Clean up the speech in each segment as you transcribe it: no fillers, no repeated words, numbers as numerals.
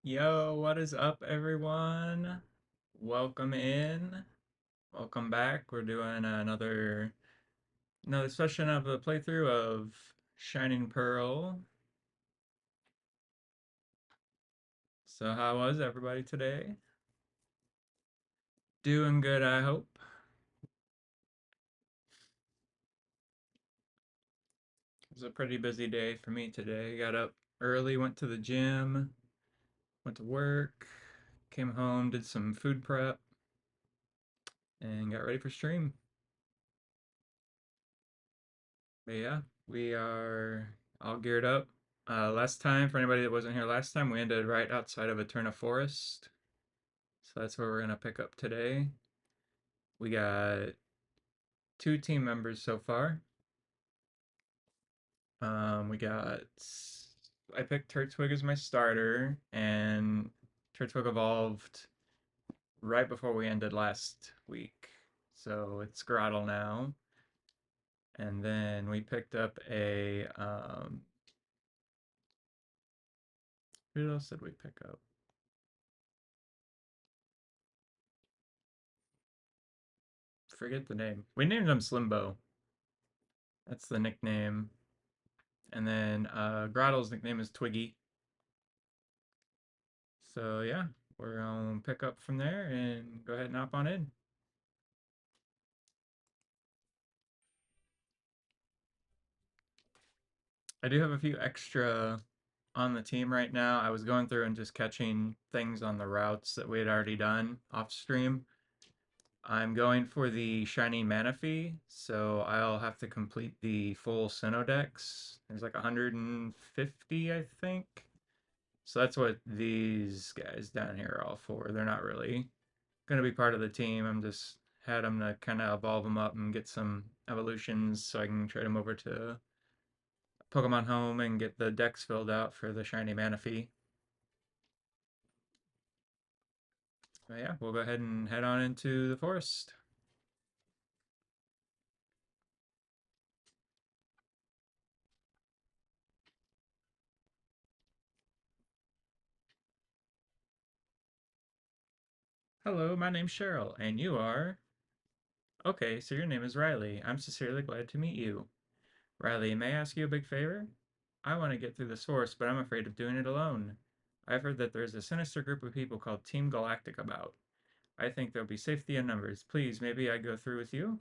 Yo, what is up, everyone? Welcome in. Welcome back. We're doing another session of the playthrough of Shining Pearl. So, how was everybody today? Doing good, I hope. It was a pretty busy day for me today. Got up early, went to the gym, went to work, came home, did some food prep, and got ready for stream. But yeah, we are all geared up. Last time, for anybody that wasn't here last time, we ended right outside of Eterna Forest. So that's where we're going to pick up today. We got two team members so far. I picked Turtwig as my starter, and Turtwig evolved right before we ended last week. So it's Grottle now. And then we picked up who else did we pick up? Forget the name. We named him Slimbo. That's the nickname. And then Grottle's nickname is Twiggy. So yeah, we're gonna pick up from there and go ahead and hop on in. I do have a few extra on the team right now. I was going through and just catching things on the routes that we had already done off stream. I'm going for the shiny Manaphy, so I'll have to complete the full Sinnoh. There's like 150, I think. So that's what these guys down here are all for. They're not really going to be part of the team. I'm just had them to kind of evolve them up and get some evolutions so I can trade them over to Pokemon Home and get the decks filled out for the shiny Manaphy. But yeah, we'll go ahead and head on into the forest. Hello, my name's Cheryl, and you are... Okay, so your name is Riley. I'm sincerely glad to meet you. Riley, may I ask you a big favor? I want to get through this forest, but I'm afraid of doing it alone. I've heard that there's a sinister group of people called Team Galactic about. I think there'll be safety in numbers. Please, maybe I go through with you?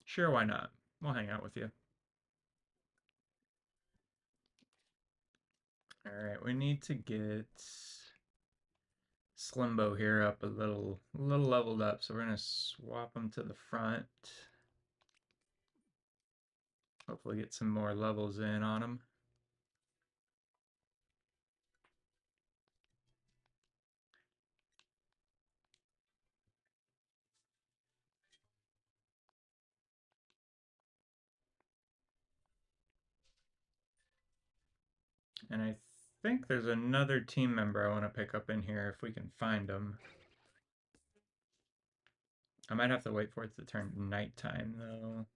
Sure, why not? We'll hang out with you. Alright, we need to get Slimbo here up a little leveled up, so we're gonna swap him to the front. Hopefully get some more levels in on him. And I think there's another team member I want to pick up in here if we can find him. I might have to wait for it to turn nighttime though.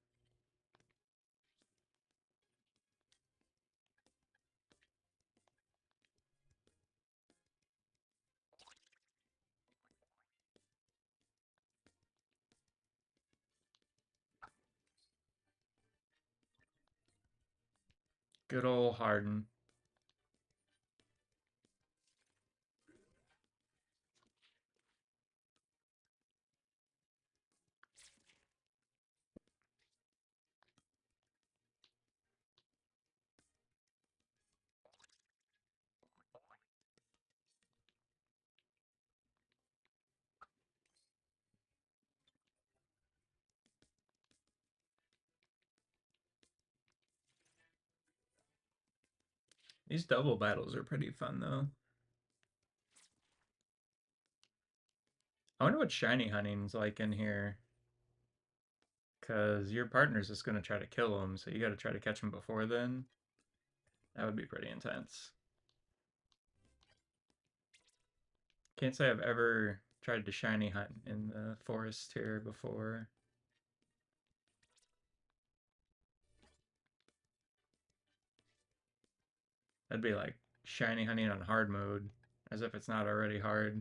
Good old Harden. These double battles are pretty fun though. I wonder what shiny hunting's like in here. Because your partner's just going to try to kill him, so you got to try to catch him before then. That would be pretty intense. Can't say I've ever tried to shiny hunt in the forest here before. That'd be like shiny honey on hard mode, as if it's not already hard.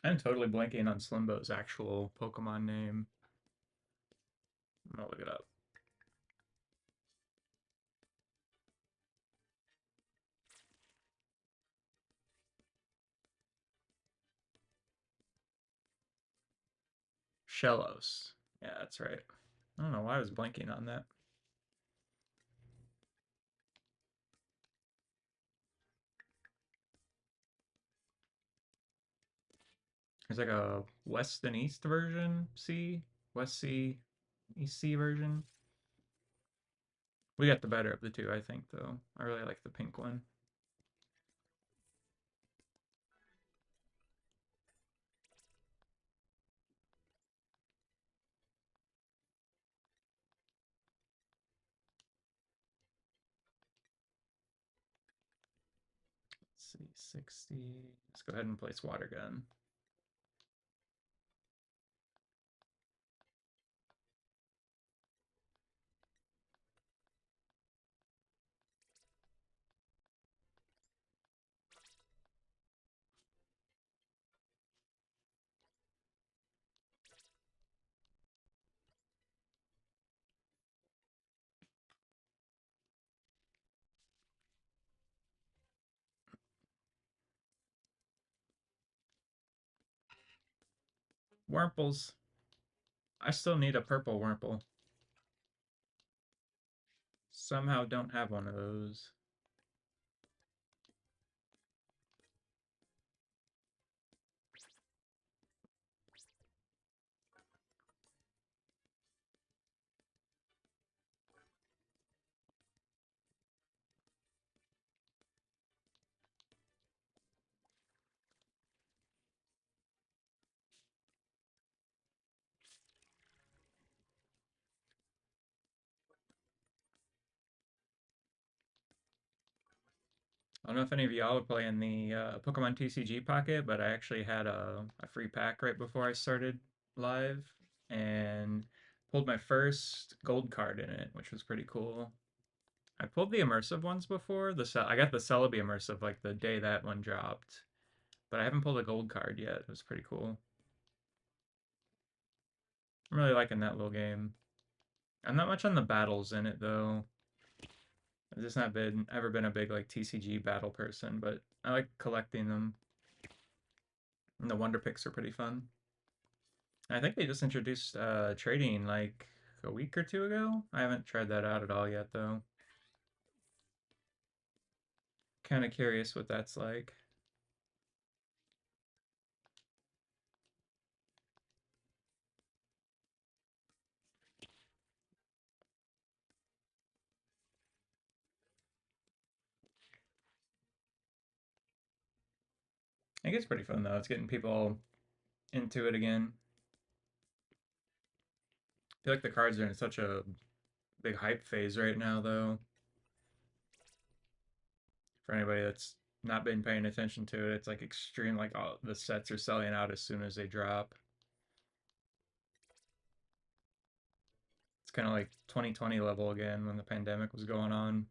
I'm totally blanking on Slimbo's actual Pokemon name. I'm gonna look it up. Shellos. Yeah, that's right. I don't know why I was blanking on that. There's like a West and East version, C, West C, East C version. We got the better of the two, I think, though. I really like the pink one. Let's see, 60. Let's go ahead and place Water Gun. Wurmples. I still need a purple Wurmple. Somehow don't have one of those. I don't know if any of y'all are playing the Pokemon TCG Pocket, but I actually had a free pack right before I started live and pulled my first gold card in it, which was pretty cool. I pulled the immersive ones before. I got the Celebi immersive like the day that one dropped, but I haven't pulled a gold card yet. It was pretty cool. I'm really liking that little game. I'm not much on the battles in it though. I've just not been ever been a big like TCG battle person, but I like collecting them. And the Wonder Picks are pretty fun. I think they just introduced trading like a week or two ago. I haven't tried that out at all yet though. Kind of curious what that's like. I think it's pretty fun though. It's getting people into it again. I feel like the cards are in such a big hype phase right now though. For anybody that's not been paying attention to it, it's like extreme. Like all the sets are selling out as soon as they drop. It's kind of like 2020 level again when the pandemic was going on.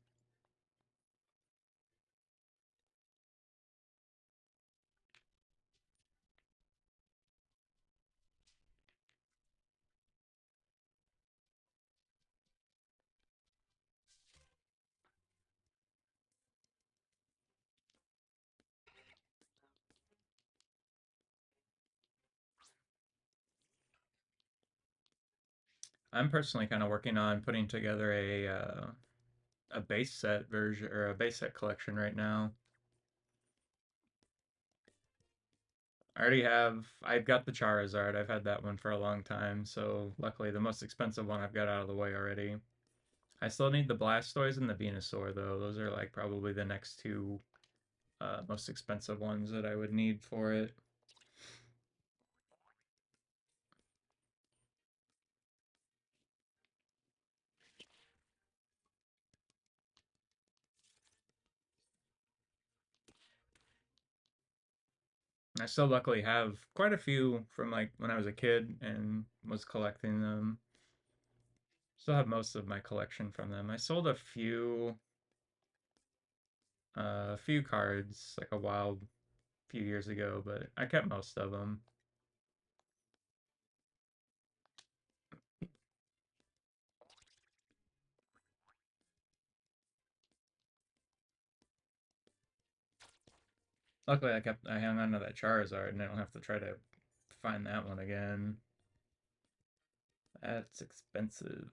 I'm personally kind of working on putting together a base set version or a base set collection right now. I already have. I've got the Charizard. I've had that one for a long time, so luckily the most expensive one I've got out of the way already. I still need the Blastoise and the Venusaur though. Those are like probably the next two most expensive ones that I would need for it. I still luckily have quite a few from like when I was a kid and was collecting them. Still have most of my collection from them. I sold a few cards like a while, few years ago, but I kept most of them. Luckily, I hung on to that Charizard, and I don't have to try to find that one again. That's expensive.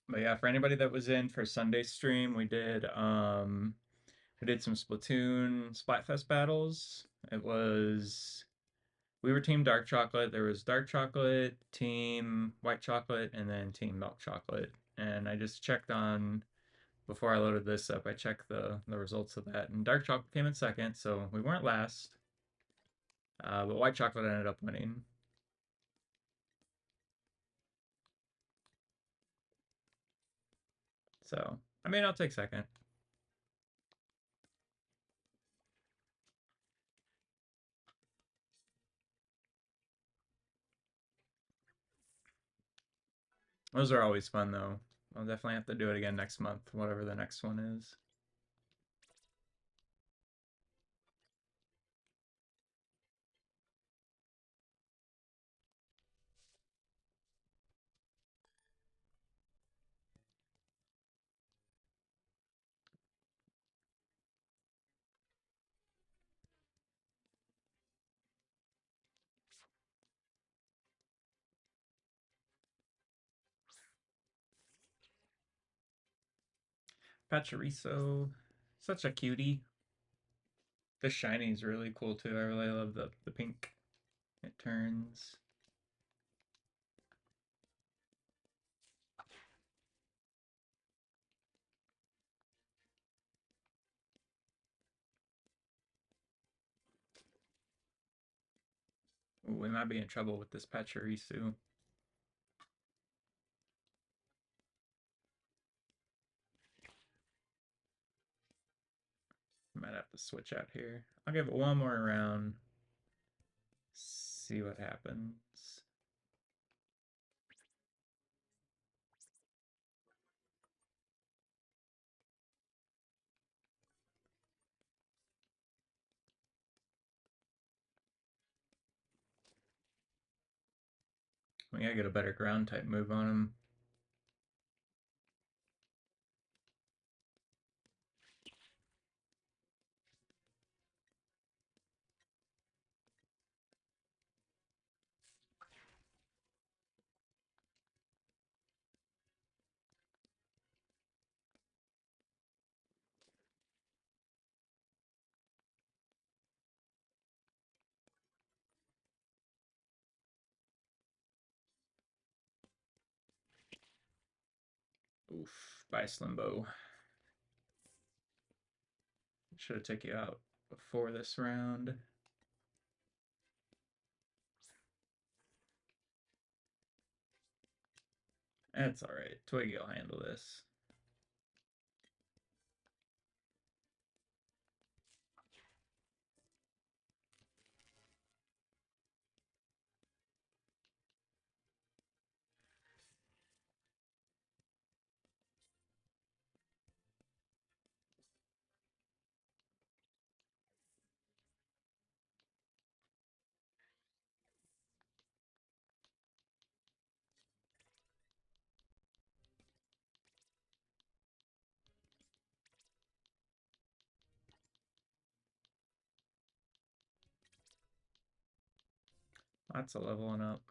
But yeah, for anybody that was in for Sunday stream, we did some Splatoon Splatfest battles. We were Team Dark Chocolate. There was Dark Chocolate, Team White Chocolate, and then Team Milk Chocolate. And I just checked on before I loaded this up. I checked the results of that, and Dark Chocolate came in second, so we weren't last. But White Chocolate ended up winning. So I mean, I'll take second. Those are always fun though. I'll definitely have to do it again next month, whatever the next one is. Pachiriso, such a cutie. The shiny is really cool too. I really love the pink. It turns. Ooh, we might be in trouble with this Pachirisu. Might have to switch out here. I'll give it one more round. See what happens. We gotta get a better ground type move on him. Oof, bye Slimbo. Should have took you out before this round. That's alright. Twiggy will handle this. Lots of leveling up.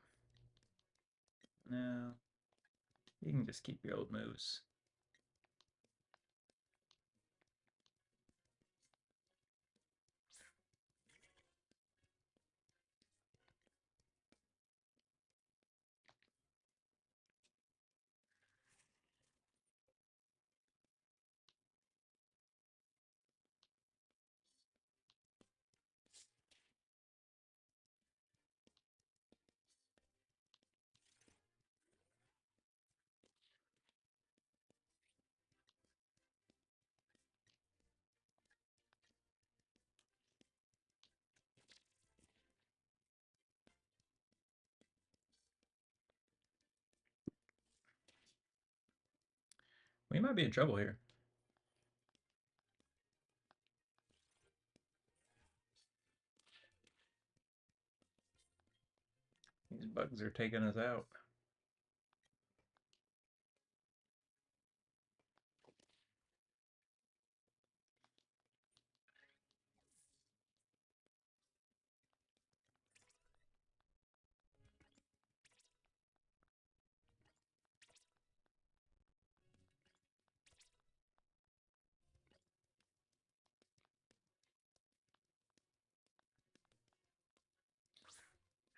No, you can just keep your old moves. We might be in trouble here. These bugs are taking us out.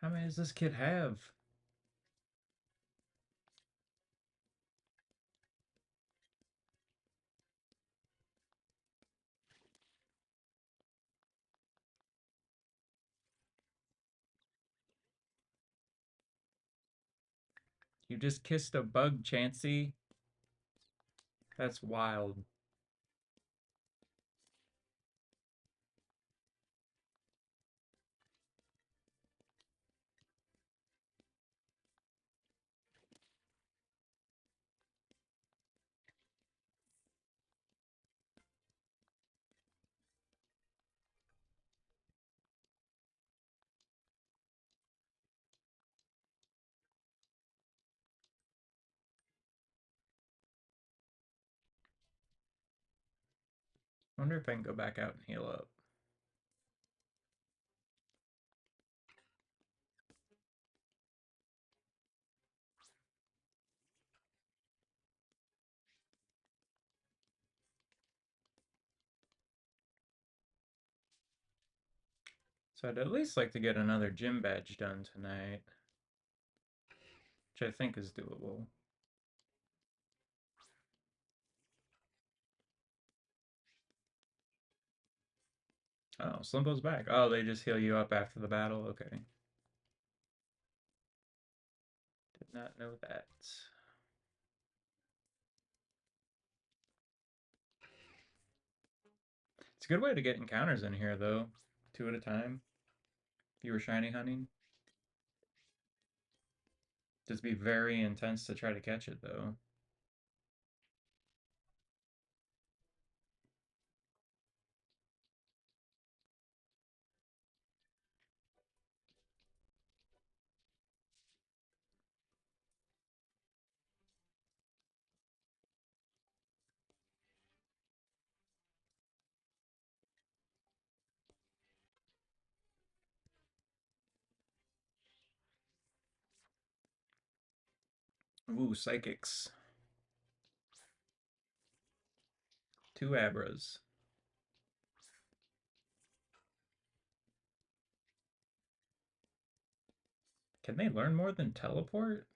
How many does this kid have? You just kissed a bug, Chansey. That's wild. Wonder if I can go back out and heal up. So I'd at least like to get another gym badge done tonight, which I think is doable. Oh, Slimbo's back. Oh, they just heal you up after the battle? Okay. Did not know that. It's a good way to get encounters in here, though. 2 at a time. If you were shiny hunting. Just be very intense to try to catch it, though. Ooh, psychics. 2 Abras. Can they learn more than teleport?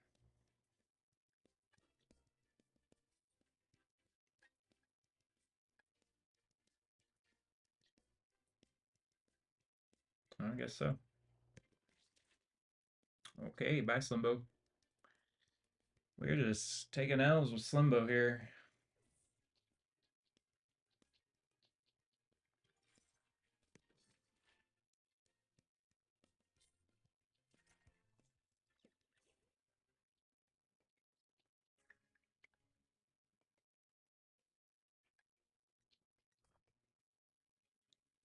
I guess so. Okay, bye, Slimbo. We're just taking L's with Slimbo here.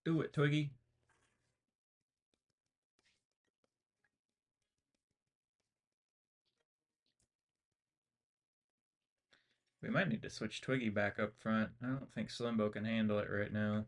Do it, Twiggy. We might need to switch Twiggy back up front. I don't think Slimbo can handle it right now.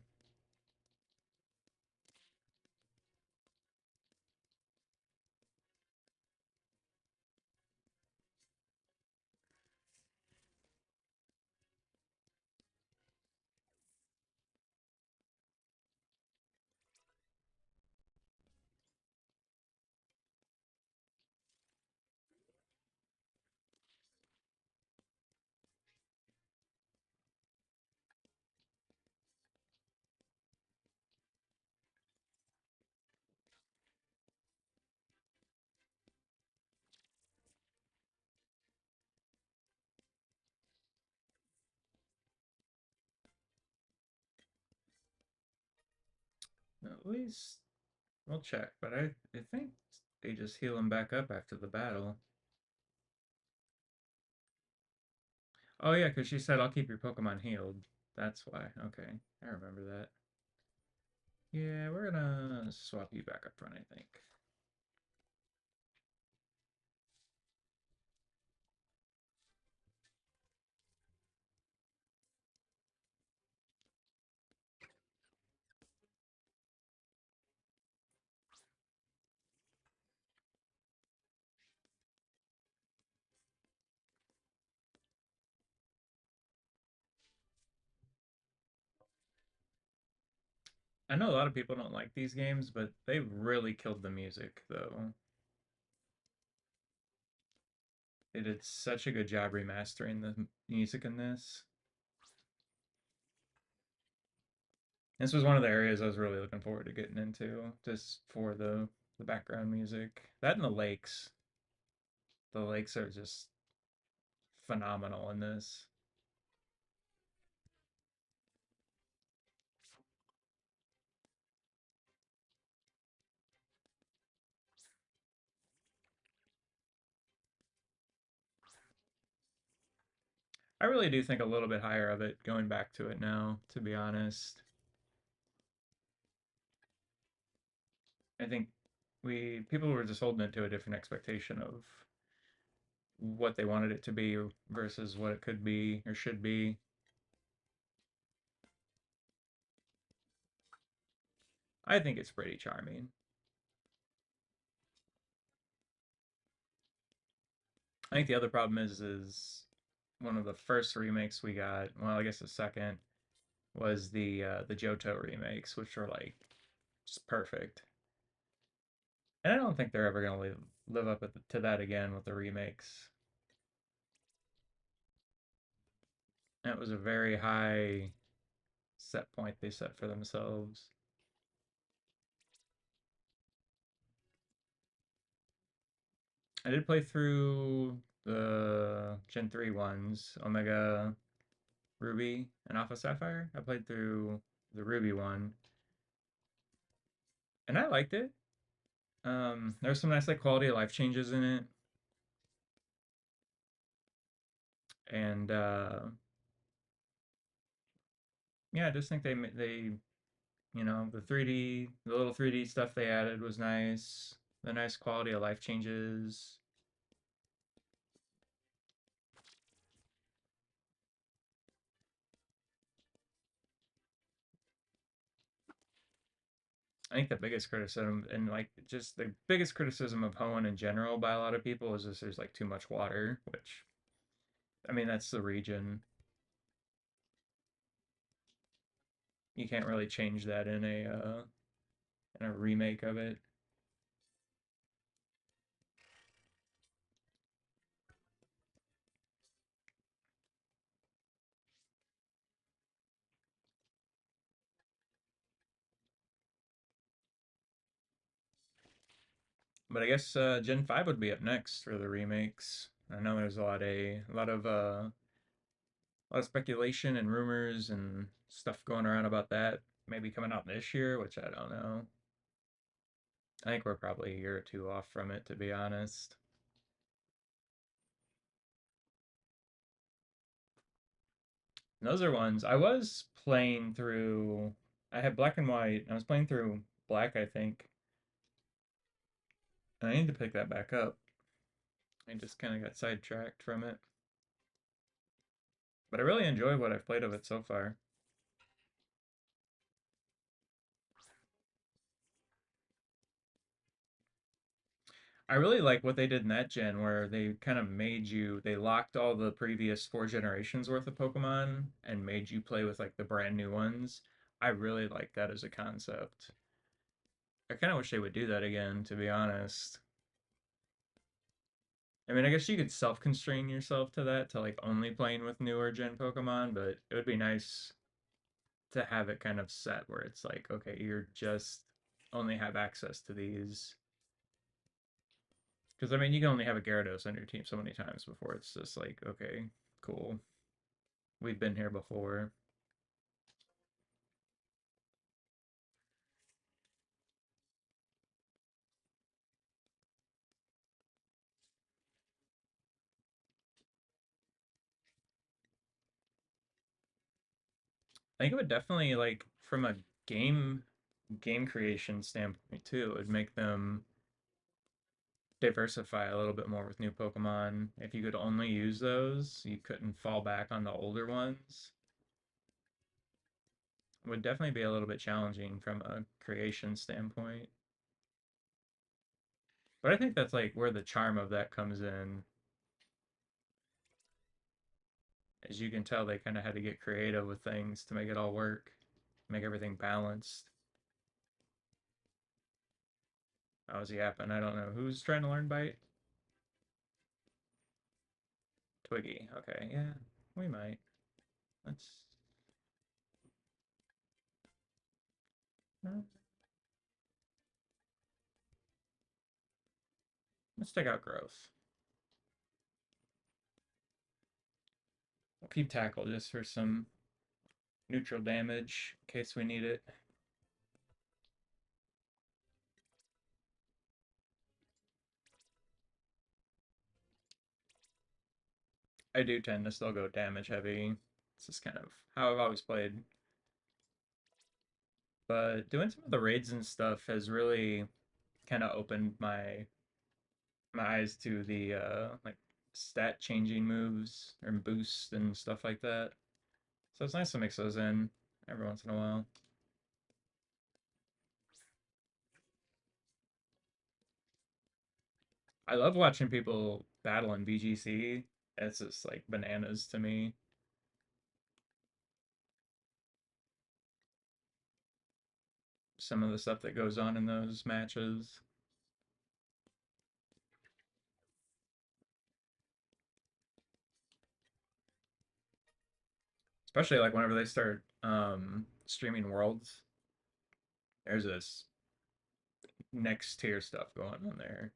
At least we'll check, but I think they just heal him back up after the battle. Oh yeah, because she said I'll keep your Pokemon healed. That's why. Okay, I remember that. Yeah, we're gonna swap you back up front, I think. I know a lot of people don't like these games, but they really killed the music, though. They did such a good job remastering the music in this. This was one of the areas I was really looking forward to getting into, just for the background music. That and the lakes. The lakes are just phenomenal in this. I really do think a little bit higher of it going back to it now, to be honest. I think we people were just holding it to a different expectation of what they wanted it to be versus what it could be or should be. I think it's pretty charming. I think the other problem is one of the first remakes we got. Well, I guess the second was the Johto remakes, which were like just perfect. And I don't think they're ever gonna live up to that again with the remakes. That was a very high set point they set for themselves. I did play through the Gen 3 ones, Omega Ruby and Alpha Sapphire. I played through the Ruby one, and I liked it. There's some nice like quality of life changes in it, and yeah, I just think they the 3D the little 3D stuff they added was nice. The nice quality of life changes. I think the biggest criticism and like just the biggest criticism of Hoenn in general by a lot of people is just there's like too much water, which I mean that's the region. You can't really change that in a remake of it. But I guess Gen 5 would be up next for the remakes. I know there's a lot of speculation and rumors and stuff going around about that maybe coming out this year, which I don't know. I think we're probably a year or two off from it, to be honest. And those are ones I was playing through. I had black and white. I was playing through black, I think. And I need to pick that back up. I just kind of got sidetracked from it. But I really enjoy what I've played of it so far. I really like what they did in that gen where they kind of they locked all the previous four generations worth of Pokemon and made you play with like the brand new ones. I really like that as a concept. I kind of wish they would do that again, to be honest. I mean, I guess you could self-constrain yourself to that, to like only playing with newer gen Pokemon, but it would be nice to have it kind of set where it's like, okay, you're just only have access to these. Because I mean, you can only have a Gyarados on your team so many times before it's just like, okay, cool. We've been here before. I think it would definitely like from a game creation standpoint too, it would make them diversify a little bit more with new Pokemon. If you could only use those, you couldn't fall back on the older ones. It would definitely be a little bit challenging from a creation standpoint. But I think that's like where the charm of that comes in. As you can tell, they kind of had to get creative with things to make it all work, make everything balanced. I was yapping. I don't know who's trying to learn bite. Twiggy. Okay, yeah, we might. Let's uh, let's take out growth. We'll keep tackle just for some neutral damage in case we need it. I do tend to still go damage heavy. It's just kind of how I've always played. But doing some of the raids and stuff has really kind of opened my eyes to the like stat changing moves or boosts and stuff like that. So it's nice to mix those in every once in a while. I love watching people battle in BGC. It's just like bananas to me. Some of the stuff that goes on in those matches. Especially like whenever they start streaming worlds. There's this next tier stuff going on there.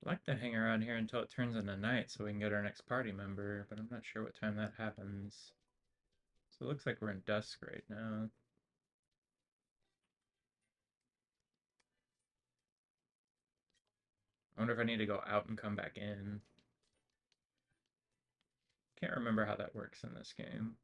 I'd like to hang around here until it turns into night so we can get our next party member, but I'm not sure what time that happens. So it looks like we're in dusk right now. I wonder if I need to go out and come back in. Can't remember how that works in this game.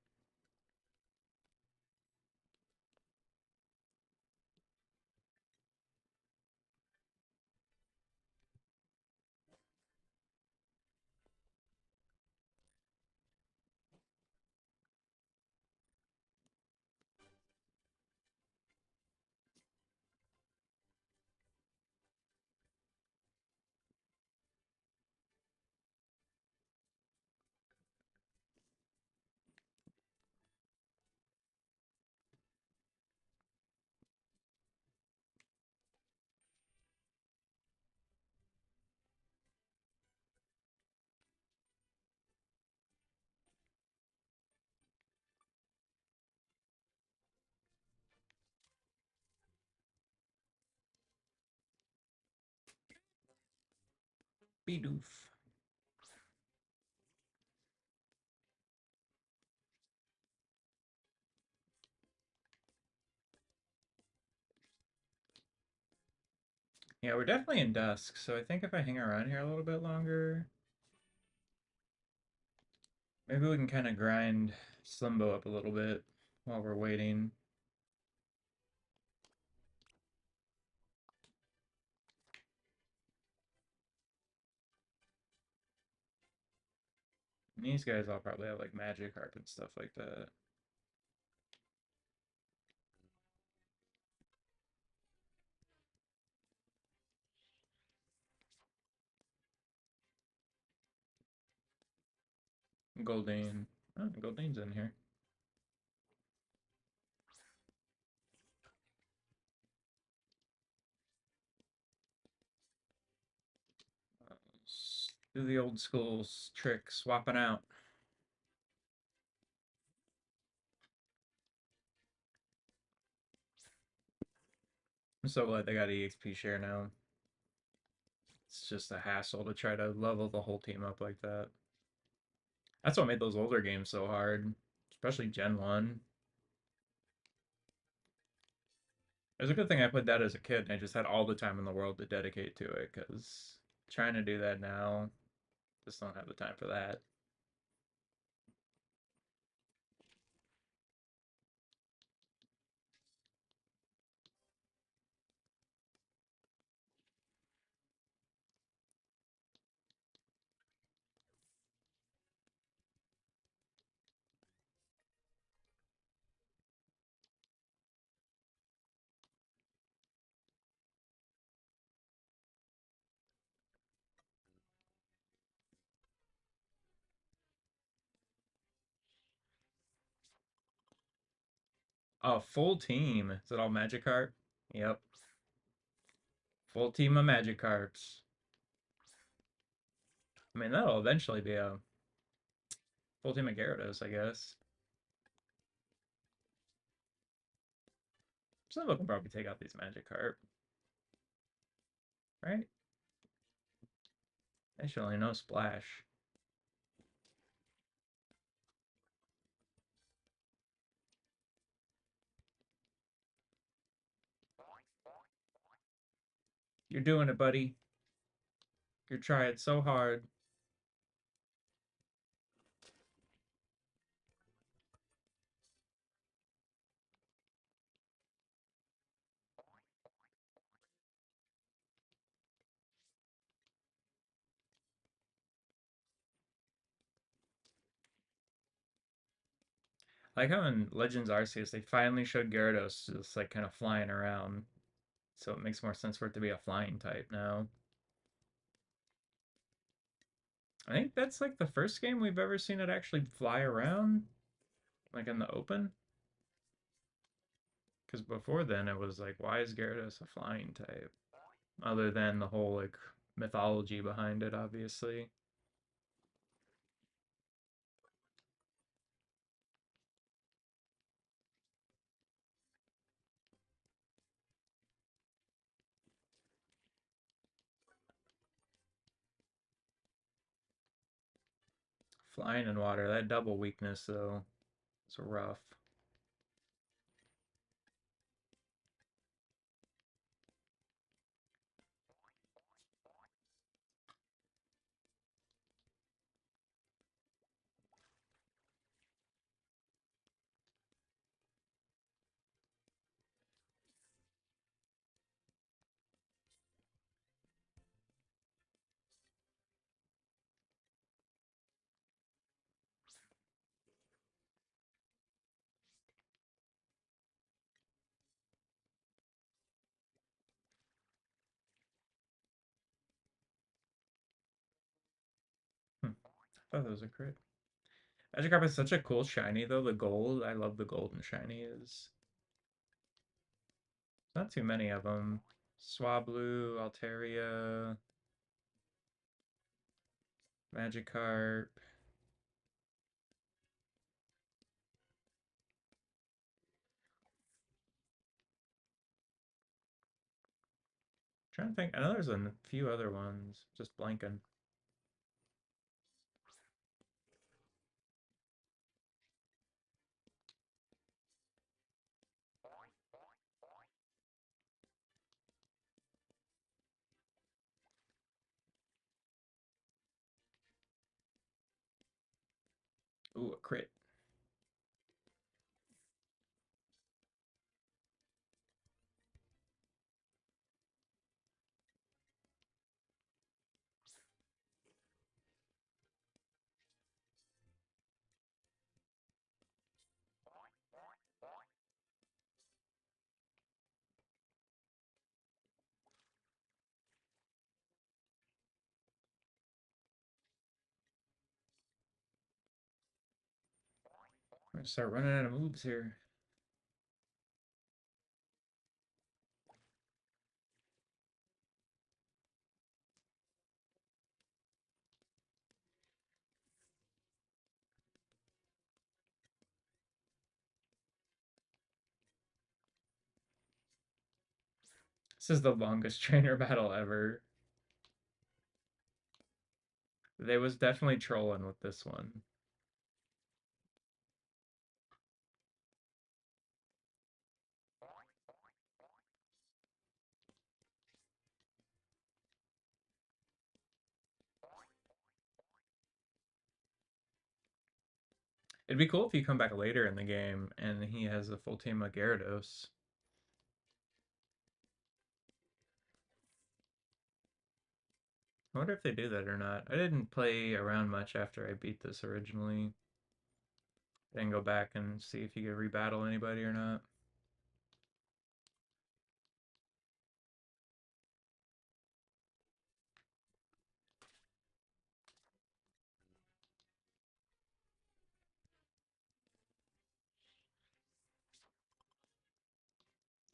Bidoof. Yeah, we're definitely in dusk, so I think if I hang around here a little bit longer, maybe we can kind of grind Slimbo up a little bit while we're waiting. And these guys all probably have like magic harp and stuff like that. Goldane. Oh, Goldane's in here. Do the old school trick, swapping out. I'm so glad they got EXP share now. It's just a hassle to try to level the whole team up like that. That's what made those older games so hard, especially Gen 1. It was a good thing I played that as a kid and I just had all the time in the world to dedicate to it because trying to do that now, just don't have the time for that. Oh, full team. Is it all Magikarp? Yep. Full team of Magikarps. I mean, that'll eventually be a full team of Gyarados, I guess. Some of them can probably take out these Magikarp, right? They should only know Splash. You're doing it, buddy. You're trying so hard. Like how in Legends Arceus, they finally showed Gyarados just like kind of flying around. So it makes more sense for it to be a flying type now. I think that's like the first game we've ever seen it actually fly around, like in the open. Because before then, it was like, why is Gyarados a flying type? Other than the whole like mythology behind it, obviously. Flying in water, that double weakness though, it's rough. Hmm. I thought that was a crit. Magikarp is such a cool shiny though. The gold, I love the golden shiny is. Not too many of them. Swablu, Altaria, Magikarp. Trying to think. I know there's a few other ones. Just blanking. Ooh, a crit. I'm gonna start running out of moves here. This is the longest trainer battle ever. They was definitely trolling with this one. It'd be cool if you come back later in the game and he has a full team of Gyarados. I wonder if they do that or not. I didn't play around much after I beat this originally. I didn't go back and see if you could rebattle anybody or not.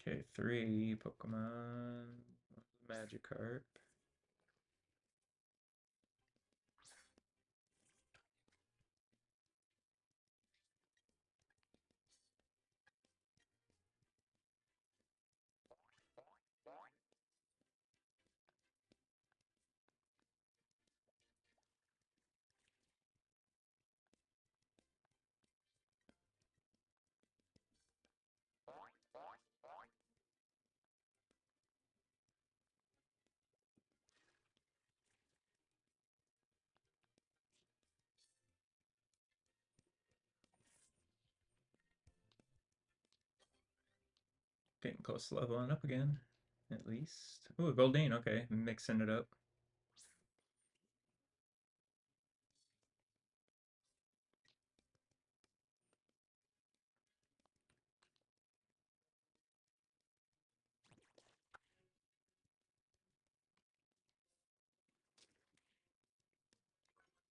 Okay, three Pokemon. Magikarp. Getting close to leveling up again, at least. Ooh, Goldeen, okay. Mixing it up.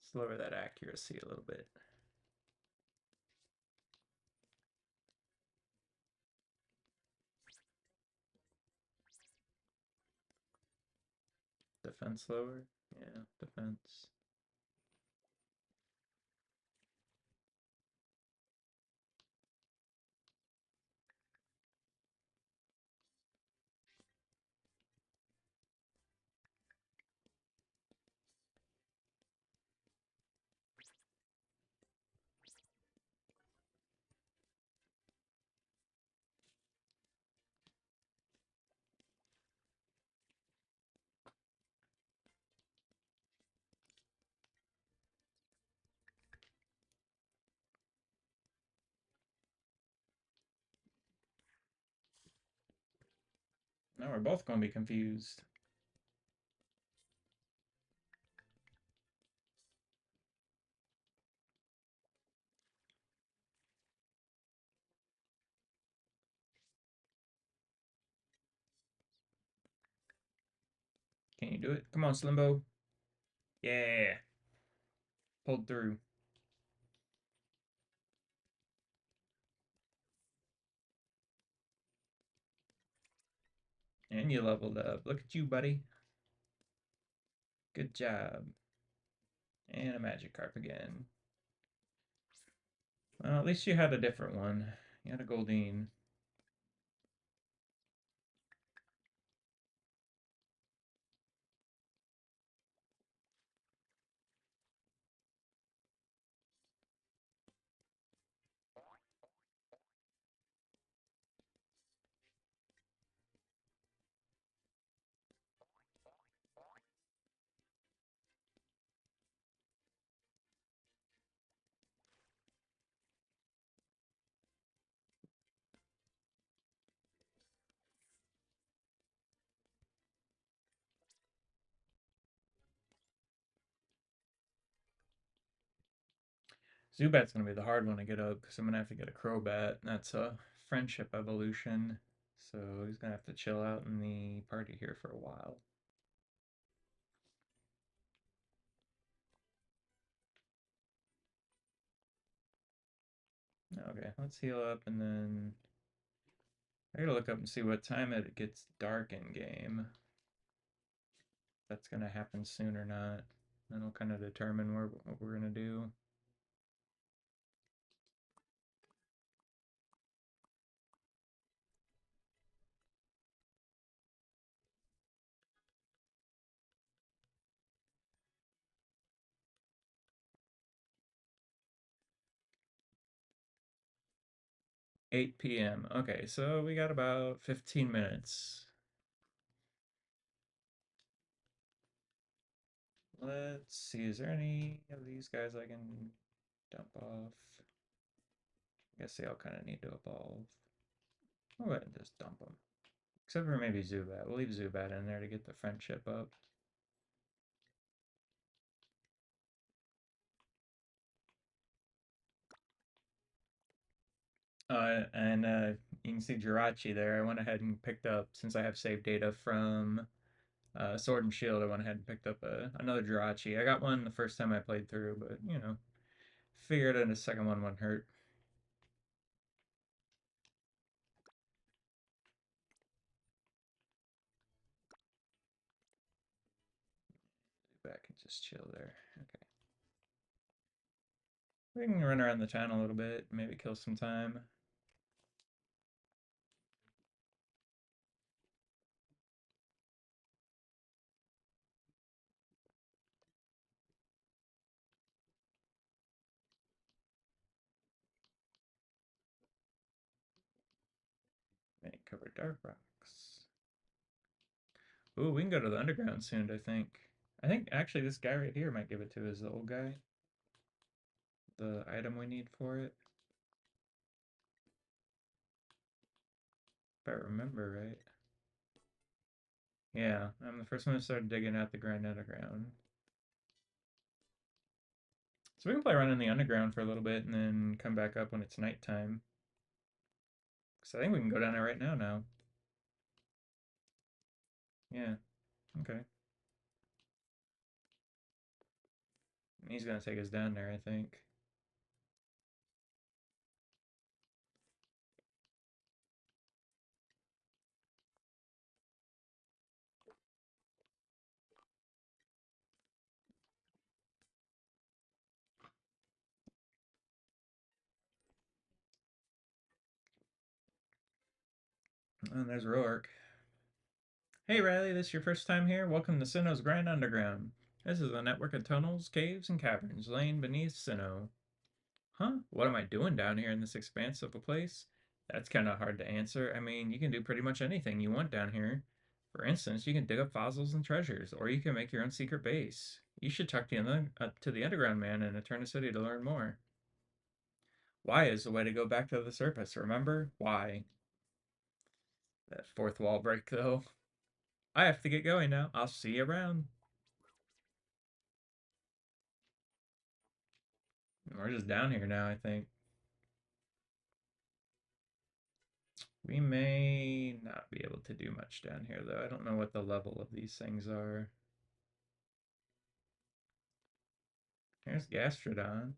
Let's lower that accuracy a little bit. Defense lower? Yeah, defense. Now we're both going to be confused. Can you do it? Come on, Slimbo. Yeah. Pulled through. And you leveled up. Look at you, buddy. Good job. And a Magikarp again. Well, at least you had a different one. You had a Goldeen. Zubat's going to be the hard one to get up because I'm going to have to get a Crobat. That's a friendship evolution. So he's going to have to chill out in the party here for a while. Okay, let's heal up and then I gotta look up and see what time it gets dark in game. If that's gonna happen soon or not. That'll kind of determine what we're gonna do. 8 p.m. Okay, so we got about 15 minutes. Let's see, is there any of these guys I can dump off? I guess they all kind of need to evolve. I'll go ahead and just dump them. Except for maybe Zubat. We'll leave Zubat in there to get the friendship up. And you can see Jirachi there. I went ahead and picked up, since I have saved data from Sword and Shield, I went ahead and picked up another Jirachi. I got one the first time I played through, but, figured in a second one wouldn't hurt. Back and just chill there. Okay. We can run around the town a little bit, maybe kill some time. Maybe cover Dark Rocks. Ooh, we can go to the underground soon, I think. I think actually this guy right here might give it to us, the old guy. The item we need for it. If I remember right. Yeah, I'm the first one to start digging out the Grand Underground. So we can play around in the underground for a little bit and then come back up when it's nighttime. Because I think we can go down there right now. Yeah, okay. He's gonna take us down there, I think. And there's Roark. Hey Riley, this your first time here? Welcome to Sinnoh's Grand Underground. This is a network of tunnels, caves, and caverns laying beneath Sinnoh. Huh? What am I doing down here in this expanse of a place? That's kind of hard to answer. I mean, you can do pretty much anything you want down here. For instance, you can dig up fossils and treasures, or you can make your own secret base. You should talk to the Underground Man in Eterna City to learn more. Why is the way to go back to the surface, remember? Why? That fourth wall break, though. I have to get going now. I'll see you around. We're just down here now, I think. We may not be able to do much down here, though. I don't know what the level of these things are. Here's Gastrodon.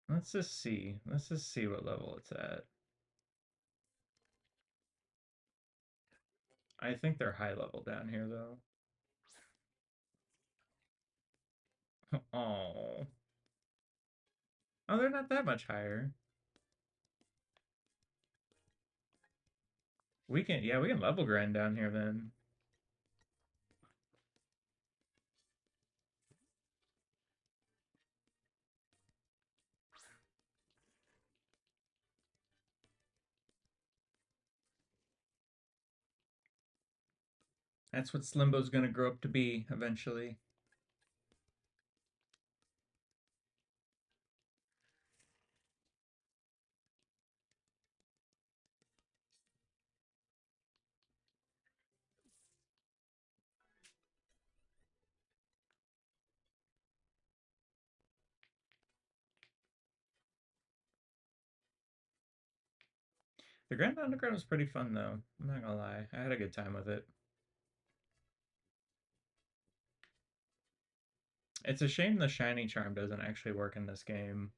Let's just see. Let's just see what level it's at. I think they're high level down here, though. Oh. Oh, they're not that much higher. Yeah, we can level grind down here then. That's what Slimbo's gonna grow up to be eventually. The Grand Underground was pretty fun, though. I'm not gonna lie. I had a good time with it. It's a shame the shiny charm doesn't actually work in this game.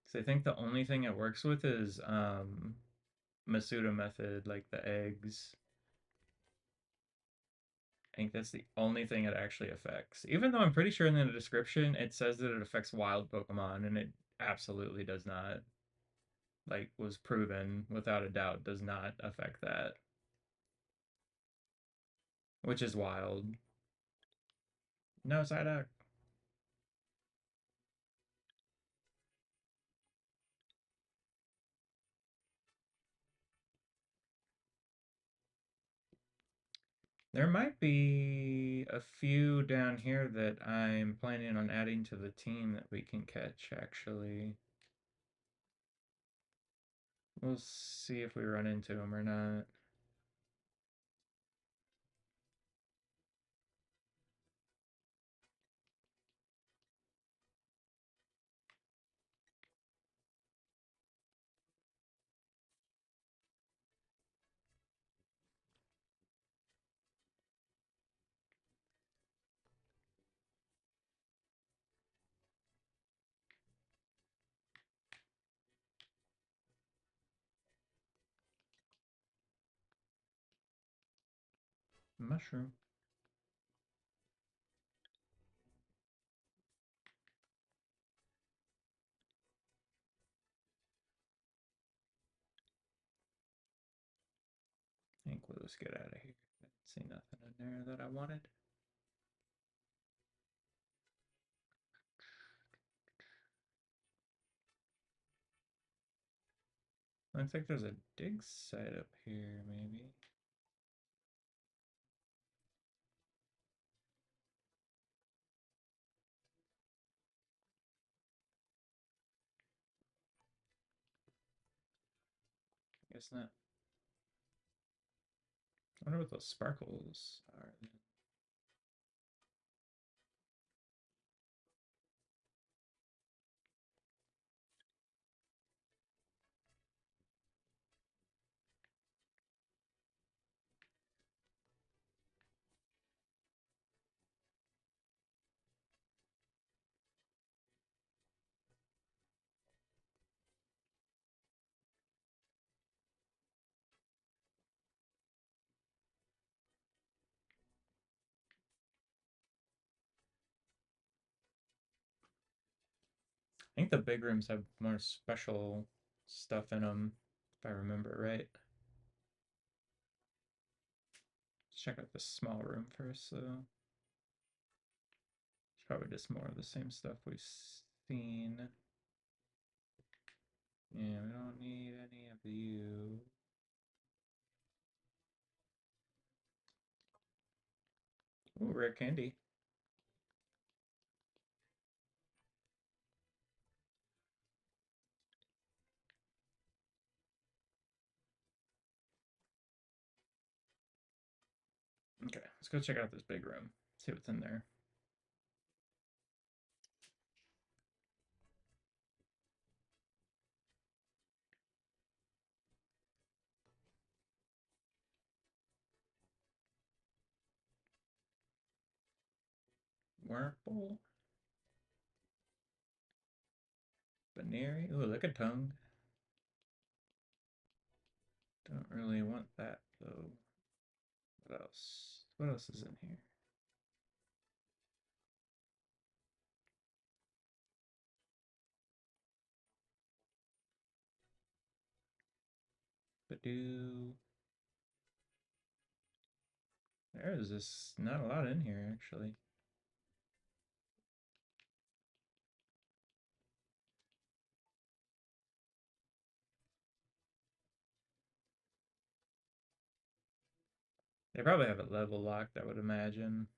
Because I think the only thing it works with is Masuda method, like the eggs. I think that's the only thing it actually affects. Even though I'm pretty sure in the description it says that it affects wild Pokemon, and it absolutely does not. Like, was proven without a doubt, does not affect that. which is wild. No, Psyduck. There might be a few down here that I'm planning on adding to the team that we can catch, actually. We'll see if we run into them or not. Mushroom. I think we'll just get out of here. I didn't see nothing in there that I wanted. Looks like there's a dig site up here, maybe. Guess not. I wonder what those sparkles are. I think the big rooms have more special stuff in them, if I remember right. Let's check out this small room first, though. It's probably just more of the same stuff we've seen. Yeah, we don't need any of you. Ooh, rare candy. Okay, let's go check out this big room. See what's in there. Wurmple. Baneri. Ooh, look at tongue. Don't really want that, though. What else? What else is in here? Badoo. There is just not a lot in here, actually. They probably have it level locked, I would imagine.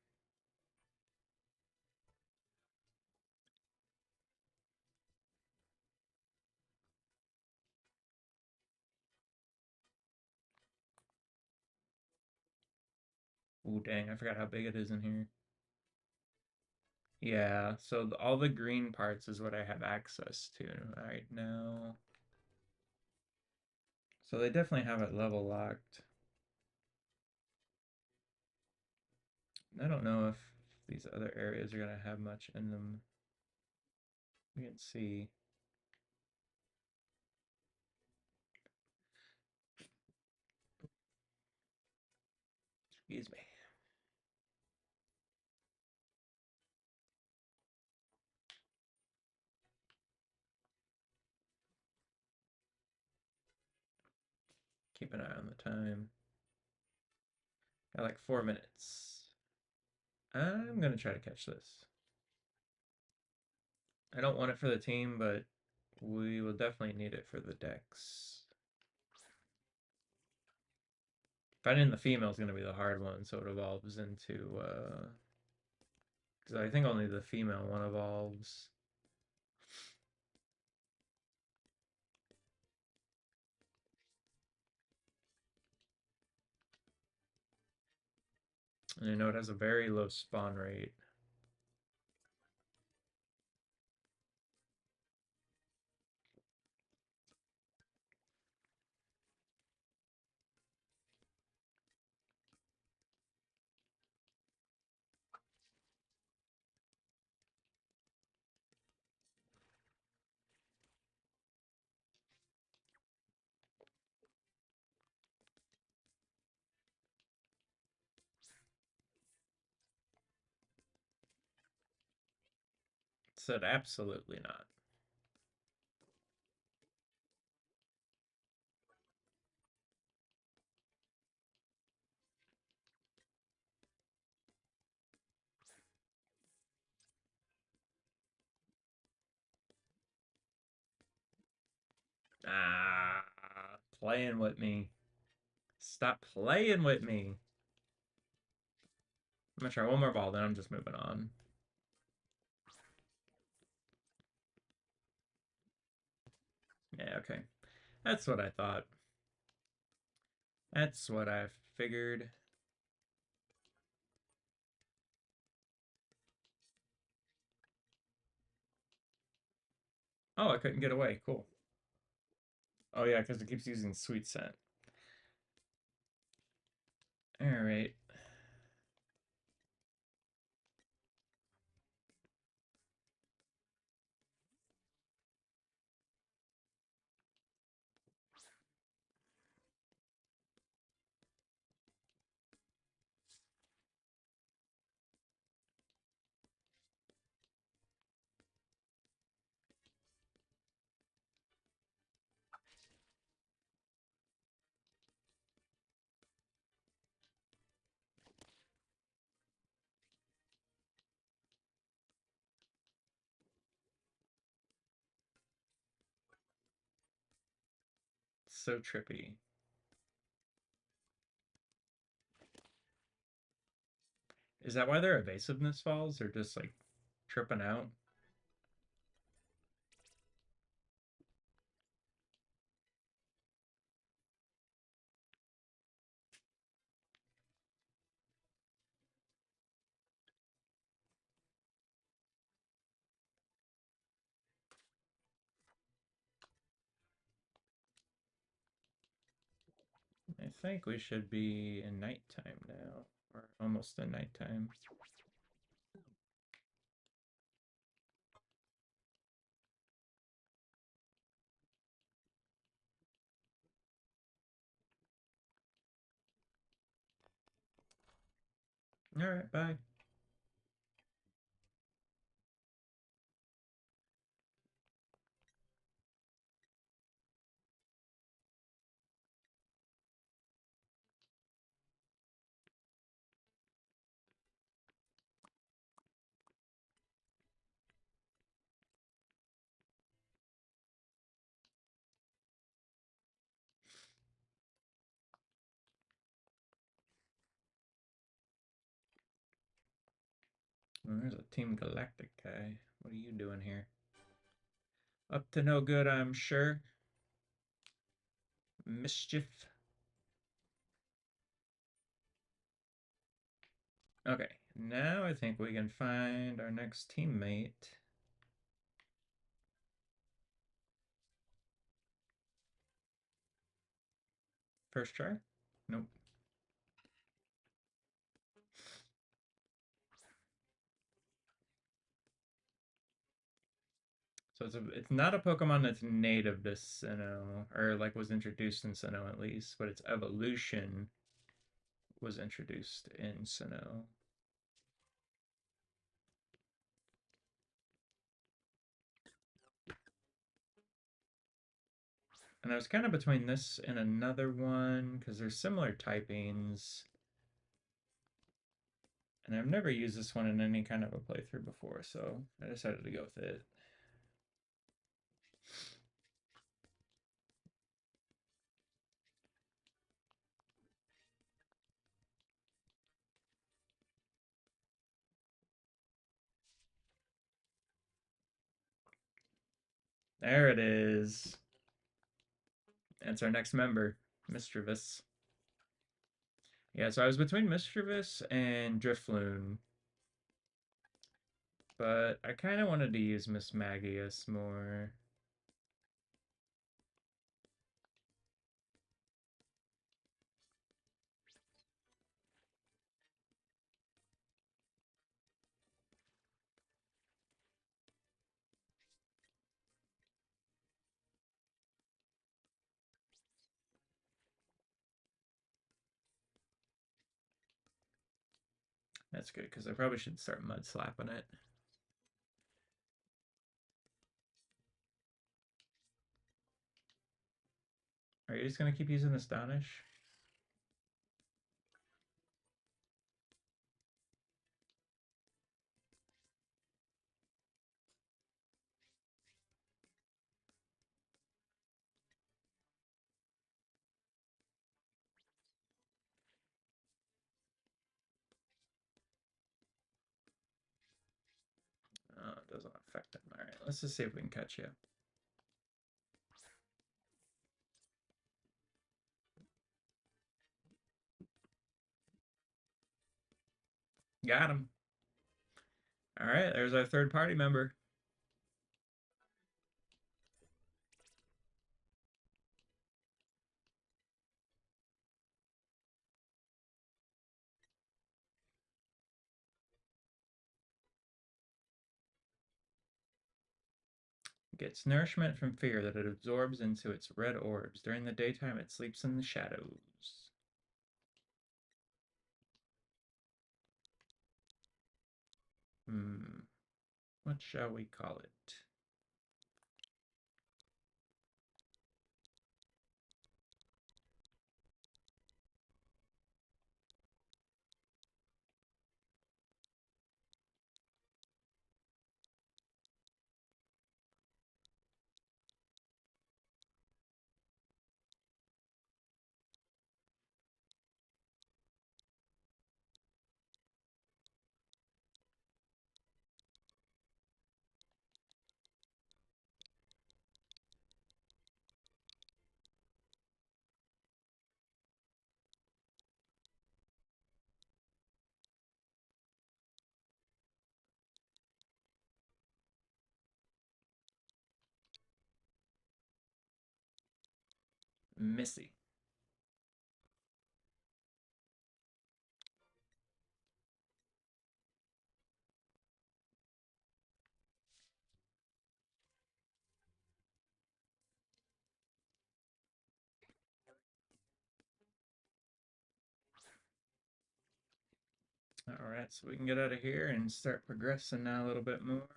Ooh, dang, I forgot how big it is in here. Yeah, so all the green parts is what I have access to right now. So they definitely have it level locked. I don't know if these other areas are going to have much in them. We can see. Excuse me. Keep an eye on the time. Got like 4 minutes. I'm gonna try to catch this. I don't want it for the team, but we will definitely need it for the decks. Finding the female is going to be the hard one, so it evolves into, because I think only the female one evolves. And I know it has a very low spawn rate. It said absolutely not. Ah, playing with me. Stop playing with me. I'm gonna try one more ball, then I'm just moving on. Yeah, okay. That's what I thought. That's what I figured. Oh, I couldn't get away. Cool. Oh yeah, because it keeps using sweet scent. Alright. So trippy. Is that why their evasiveness falls? They're just like tripping out? I think we should be in nighttime now, or almost in nighttime. All right, bye. Oh, there's a Team Galactic guy. What are you doing here? Up to no good, I'm sure. Mischief. Okay, now I think we can find our next teammate. First try? Nope. So it's not a Pokemon that's native to Sinnoh, or like was introduced in Sinnoh at least, but its evolution was introduced in Sinnoh. And I was kind of between this and another one because they're similar typings. And I've never used this one in any kind of a playthrough before, so I decided to go with it. There it is. That's our next member, Mischievous. Yeah, so I was between Mischievous and Drifloon, but I kind of wanted to use Miss Magius more. That's good, because I probably should start mud slapping it. Are you just going to keep using Astonish? Oh, it doesn't affect him. Alright, let's just see if we can catch you. Got him. Alright, there's our third party member. Gets nourishment from fear that it absorbs into its red orbs. During the daytime, it sleeps in the shadows. Hmm. What shall we call it? Missy. Alright, so we can get out of here and start progressing now a little bit more.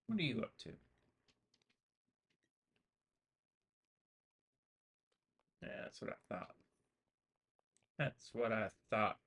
What are you up to? Yeah, that's what I thought. That's what I thought.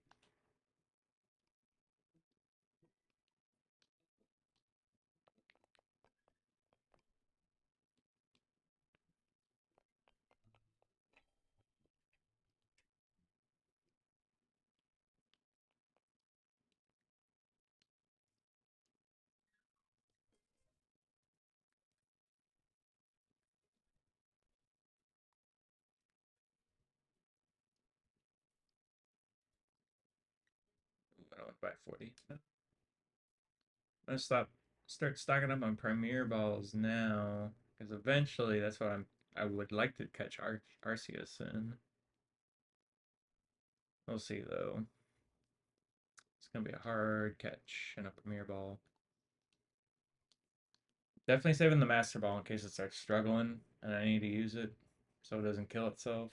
by 40. I'm gonna start stocking up on Premier Balls now, because eventually that's what I would like to catch Arceus in. We'll see though. It's gonna be a hard catch in a Premier Ball. Definitely saving the Master Ball in case it starts struggling and I need to use it so it doesn't kill itself.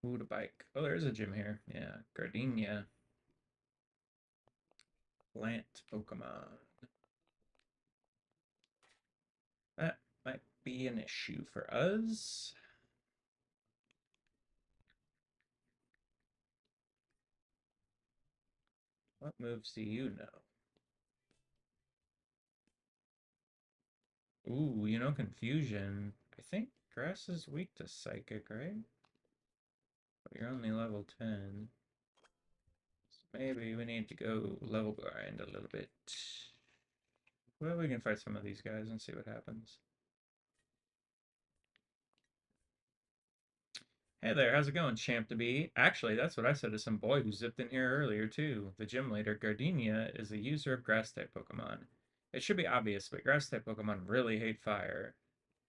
Ooh, the bike. Oh, there is a gym here. Yeah, Gardenia. Plant Pokemon. That might be an issue for us. What moves do you know? Ooh, you know Confusion. I think Grass is weak to Psychic, right? But you're only level 10. So maybe we need to go level grind a little bit. Well, we can fight some of these guys and see what happens. Hey there, how's it going, champ to be? Actually, that's what I said to some boy who zipped in here earlier, too. The gym leader, Gardenia, is a user of grass-type Pokemon. It should be obvious, but grass-type Pokemon really hate fire.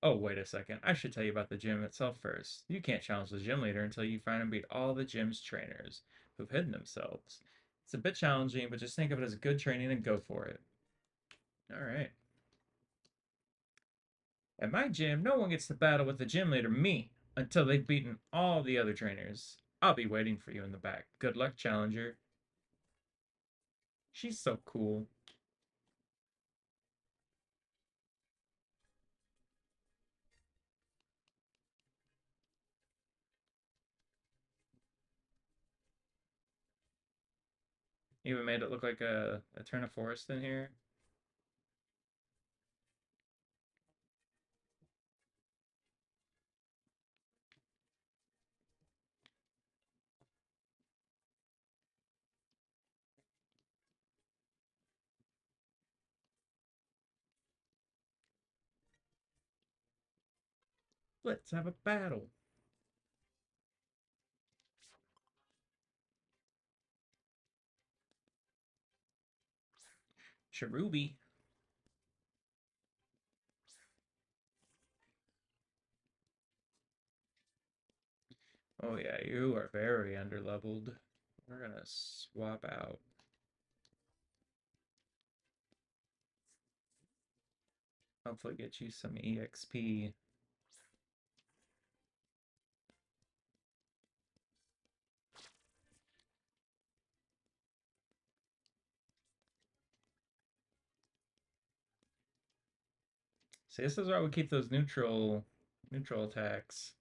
Oh, wait a second. I should tell you about the gym itself first. You can't challenge the gym leader until you find and beat all the gym's trainers who've hidden themselves. It's a bit challenging, but just think of it as good training and go for it. All right. At my gym, no one gets to battle with the gym leader, me, until they've beaten all the other trainers. I'll be waiting for you in the back. Good luck, challenger. She's so cool. Even made it look like a Eterna forest in here. Let's have a battle. Cherubi. Oh yeah, you are very underleveled. We're gonna swap out. Hopefully get you some EXP. See, this is why we keep those neutral attacks.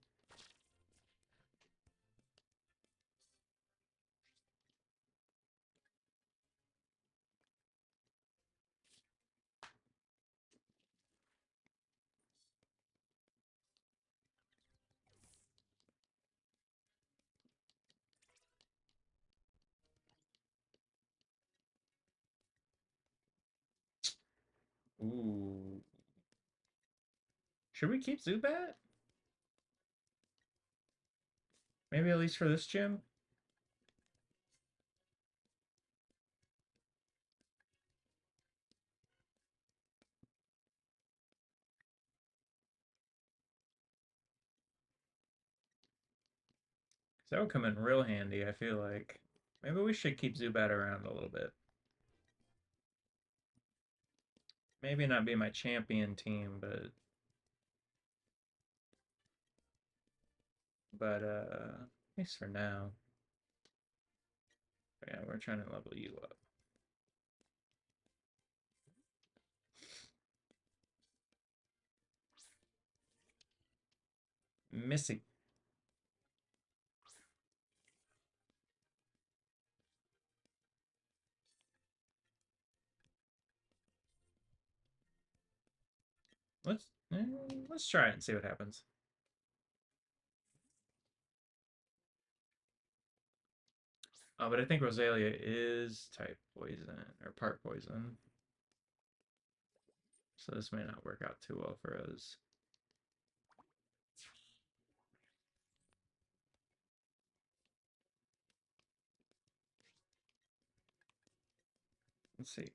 Ooh. Should we keep Zubat? Maybe at least for this gym? Because that would come in real handy, I feel like. Maybe we should keep Zubat around a little bit. Maybe not be my champion team, but at least for now. But yeah, we're trying to level you up. Missy. Let's let's try it and see what happens. But I think Rosalia is type poison or part poison, so this may not work out too well for us. Let's see.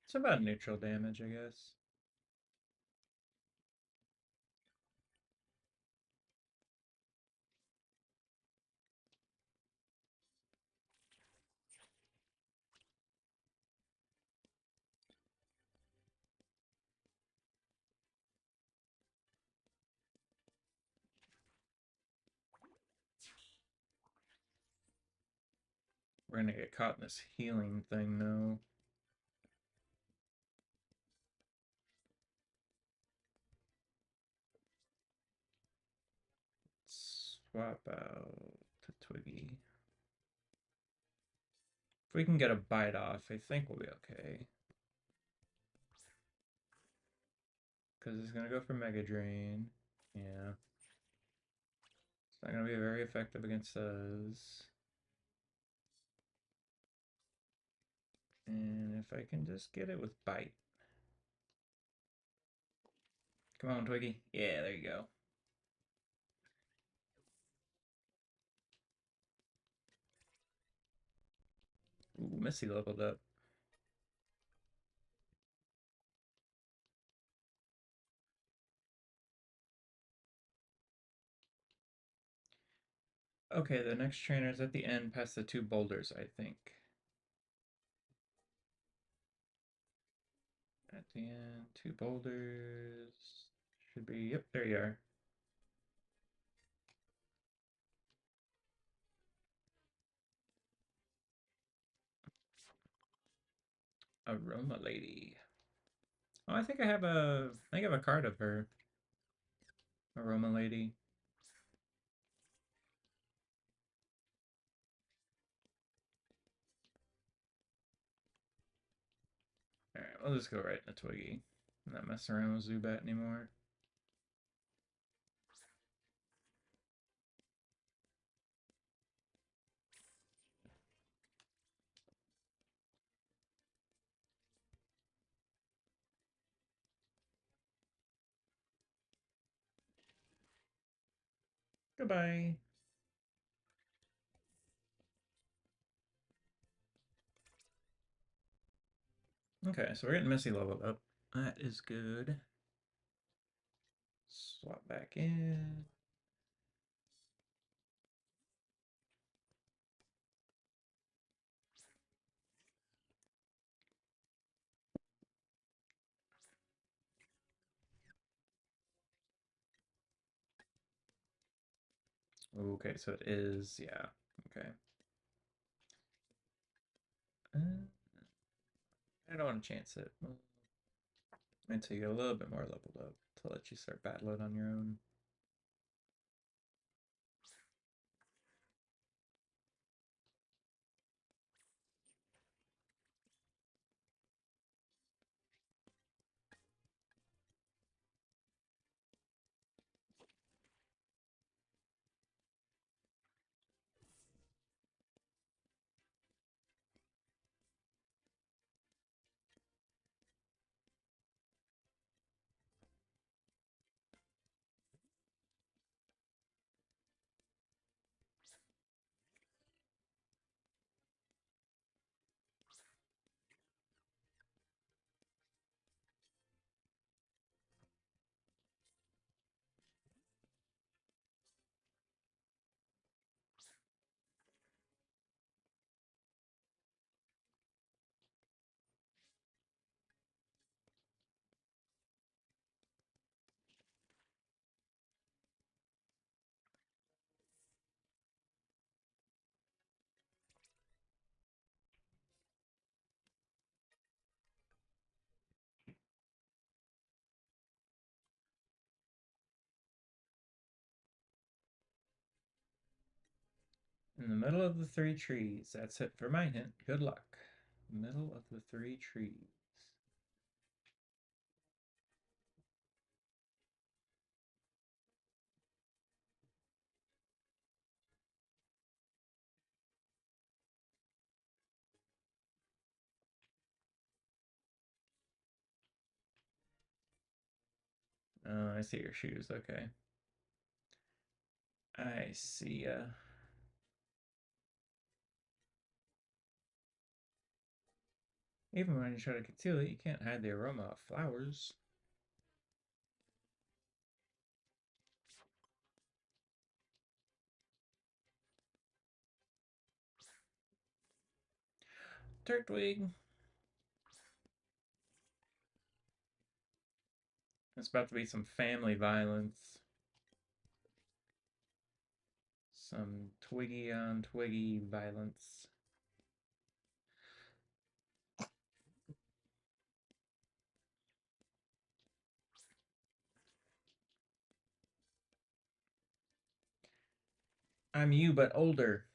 It's about neutral damage, I guess. We're gonna get caught in this healing thing, though. Swap out to Twiggy. If we can get a bite off, I think we'll be okay. Because it's gonna go for Mega Drain. Yeah. It's not gonna be very effective against us. And if I can just get it with Bite. Come on, Twiggy. Yeah, there you go. Ooh, Missy leveled up. Okay, the next trainer's at the end past the two boulders, I think. At the end, two boulders. Should be, yep, there you are. Aroma Lady. Oh, I think I have a card of her. Aroma Lady. Alright, we'll just go right into Twiggy. I'm not messing around with Zubat anymore. Goodbye. Okay, so we're getting Missy leveled up. That is good. Swap back in. Okay, so it is, yeah. Okay. I don't want to chance it. Until you get a little bit more leveled up to let you start battling on your own. In the middle of the three trees. That's it for my hint. Good luck. Middle of the three trees. Oh, I see your shoes. Okay. I see. Even when you try to conceal it, you can't hide the aroma of flowers. Turtwig. It's about to be some family violence. Some Twiggy on Twiggy violence. I'm you, but older.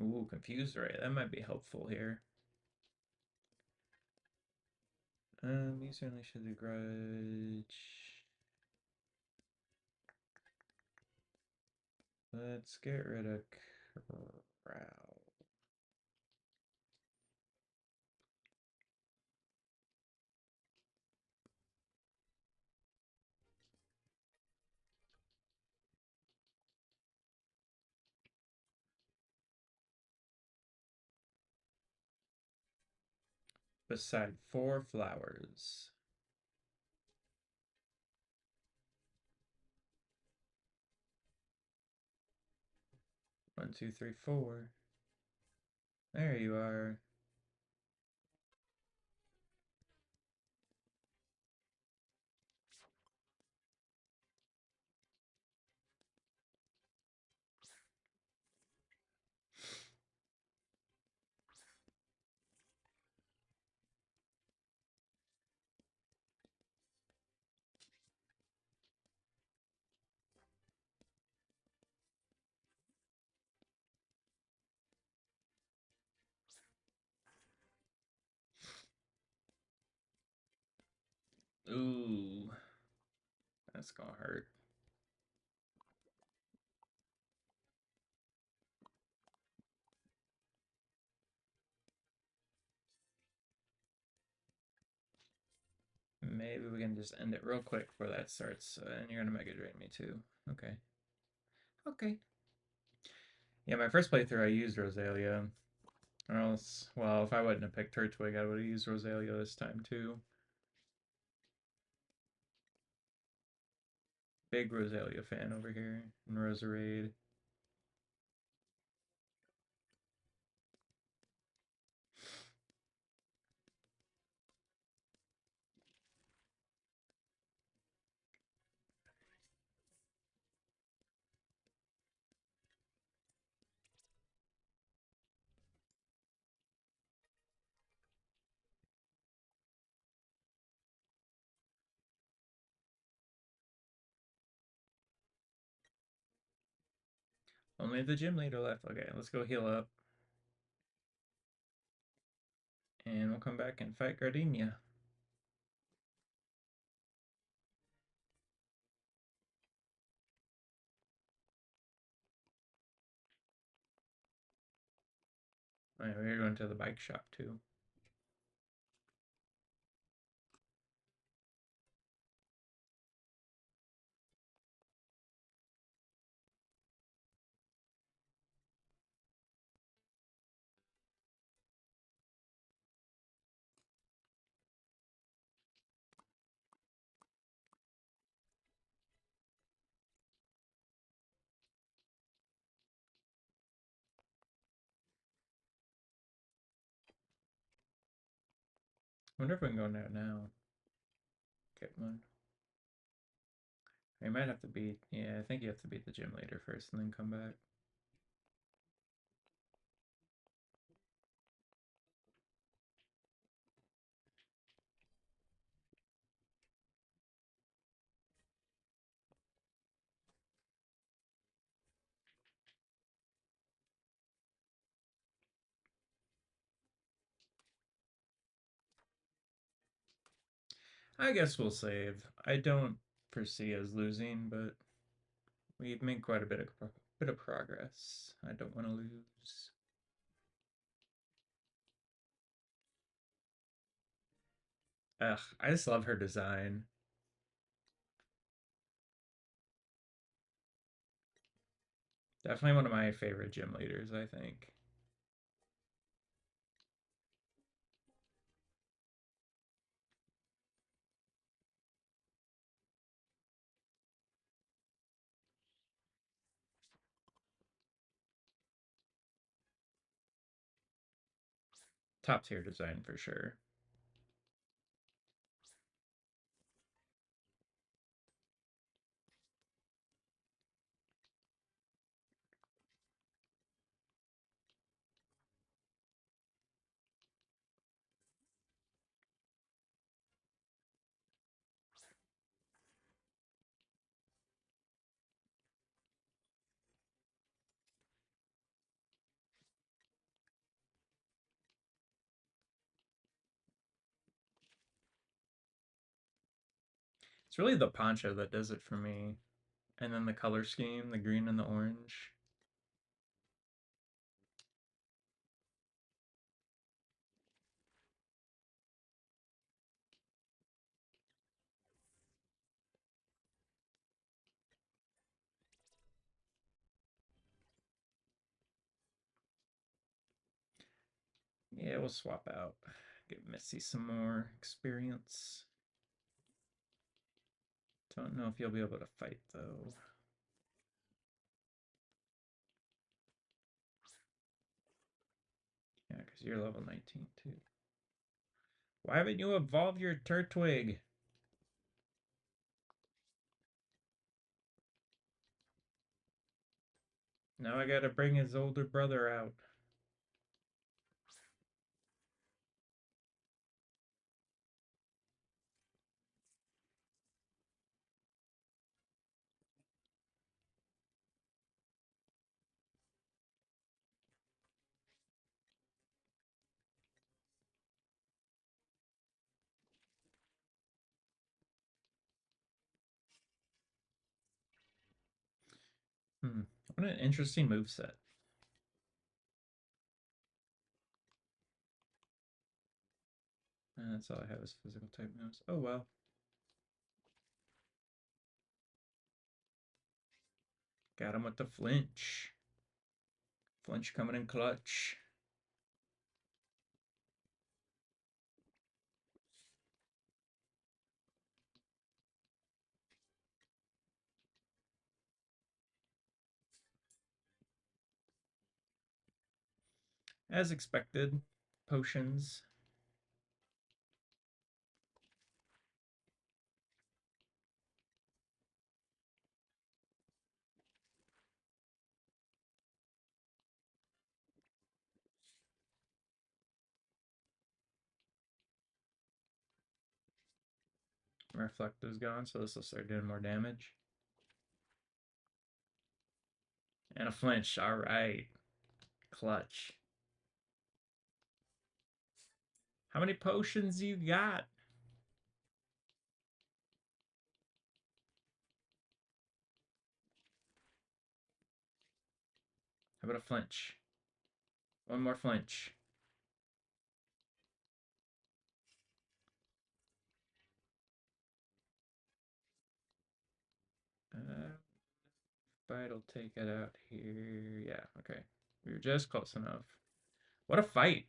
Ooh, confused right. That might be helpful here. You certainly should begrudge. Let's get rid of Crow. Beside 4 flowers. 1, 2, 3, 4. There you are. Ooh, that's gonna hurt. Maybe we can just end it real quick before that starts. And you're gonna Mega Drain me too. Okay. Okay. Yeah, my first playthrough I used Rosalia. Or else, well, if I wouldn't have picked Turtwig, I would have used Rosalia this time too. Big Rosalia fan over here in Roserade. Only the gym leader left. Okay, let's go heal up. And we'll come back and fight Gardenia. Alright, we're going to the bike shop too. I wonder if we can go there now. Get one. You might have to beat, yeah, I think you have to beat the gym leader first and then come back. I guess we'll save. I don't foresee us losing, but we've made quite a bit of progress. I don't want to lose. Ugh, I just love her design. Definitely one of my favorite gym leaders, I think. Top tier design for sure. It's really the poncho that does it for me. And then the color scheme, the green and the orange. Yeah, we'll swap out. Give Missy some more experience. Don't know if you'll be able to fight though. Yeah, because you're level 19 too. Why haven't you evolved your Turtwig? Now I gotta bring his older brother out. Hmm. What an interesting move set. That's all I have is physical type moves. Oh well. Got him with the flinch. Flinch coming in clutch. As expected, potions. Reflect is gone, so this will start doing more damage. And a flinch. All right. Clutch. How many potions you got? How about a flinch? One more flinch. Uh, Bite'll take it out here. Yeah, okay. We were just close enough. What a fight.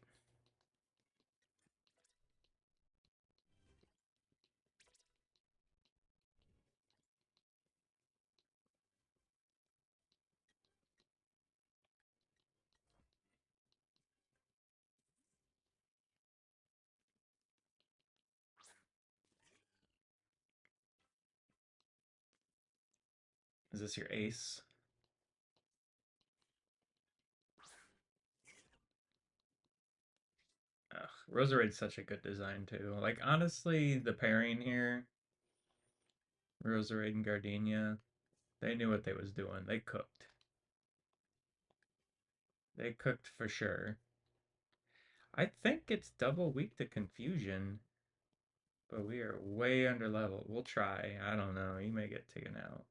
Is this your ace? Ugh, Roserade's such a good design too. Like honestly, the pairing here, Roserade and Gardenia, they knew what they was doing. They cooked. They cooked for sure. I think it's double weak to confusion. But we are way under level. We'll try. I don't know. You may get taken out.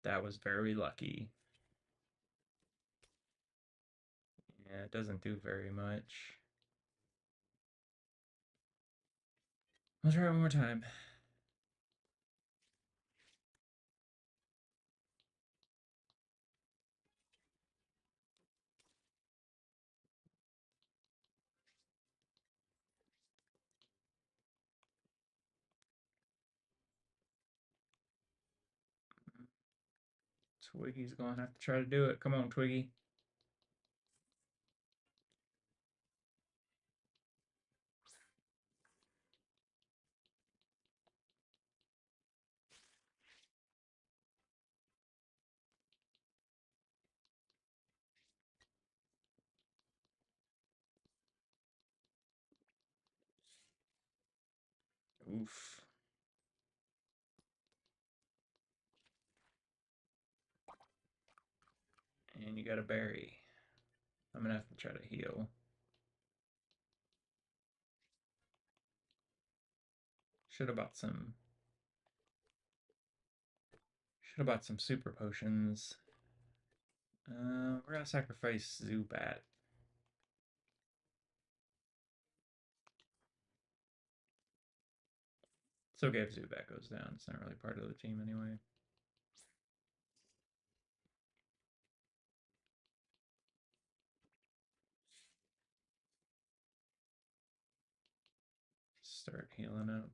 That was very lucky. Yeah, it doesn't do very much. I'll try one more time. Twiggy's gonna have to try to do it. Come on, Twiggy. Oof. And you got a berry. I'm gonna have to try to heal. Should have bought some. Should have bought some super potions. We're gonna sacrifice Zubat. It's okay if Zubat goes down. It's not really part of the team anyway. Start healing up.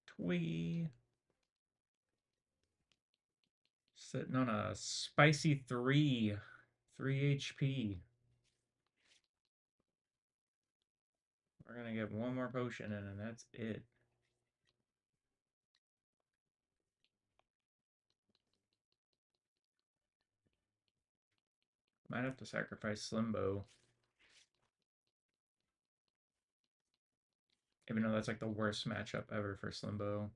Twiggy. Sitting on a spicy 3. 3 HP. We're gonna get one more potion in and that's it. Might have to sacrifice Slimbo. Even though that's like the worst matchup ever for Slimbo.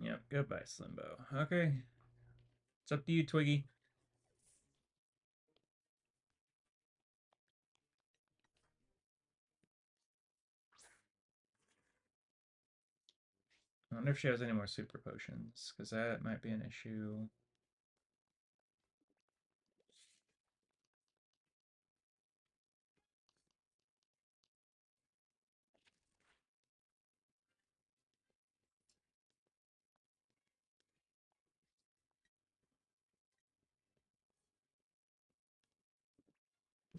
Yep, goodbye, Slimbo. Okay. It's up to you, Twiggy. I wonder if she has any more super potions, because that might be an issue.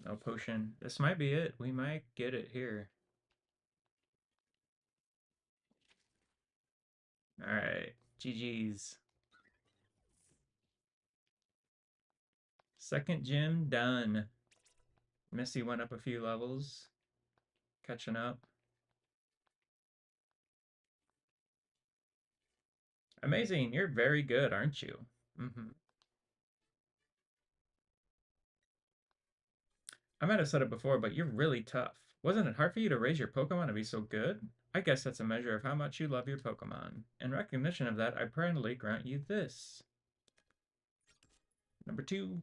No potion. This might be it. We might get it here. Alright. GG's. Second gym done. Missy went up a few levels. Catching up. Amazing. You're very good, aren't you? Mm-hmm. I might have said it before, but you're really tough. Wasn't it hard for you to raise your Pokemon to be so good? I guess that's a measure of how much you love your Pokemon. In recognition of that, I proudly grant you this. Number 2.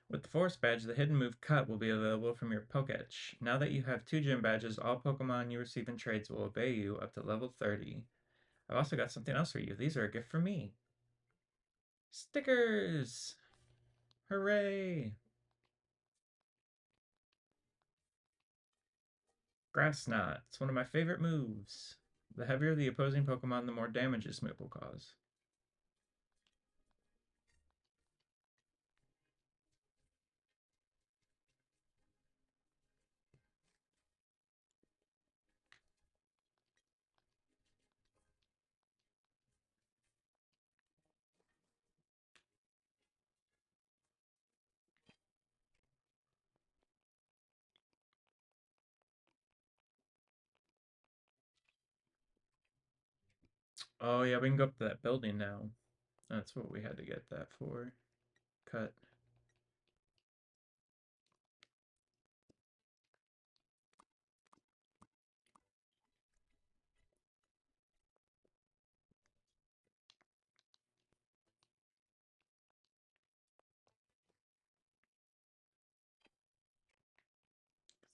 With the Force Badge, the hidden move Cut will be available from your Poketch. Now that you have 2 gym badges, all Pokemon you receive in trades will obey you up to level 30. I've also got something else for you. These are a gift from me. Stickers! Hooray! Grass Knot. It's one of my favorite moves. The heavier the opposing Pokemon, the more damage this move will cause. Oh yeah, we can go up to that building now. That's what we had to get that for. Cut.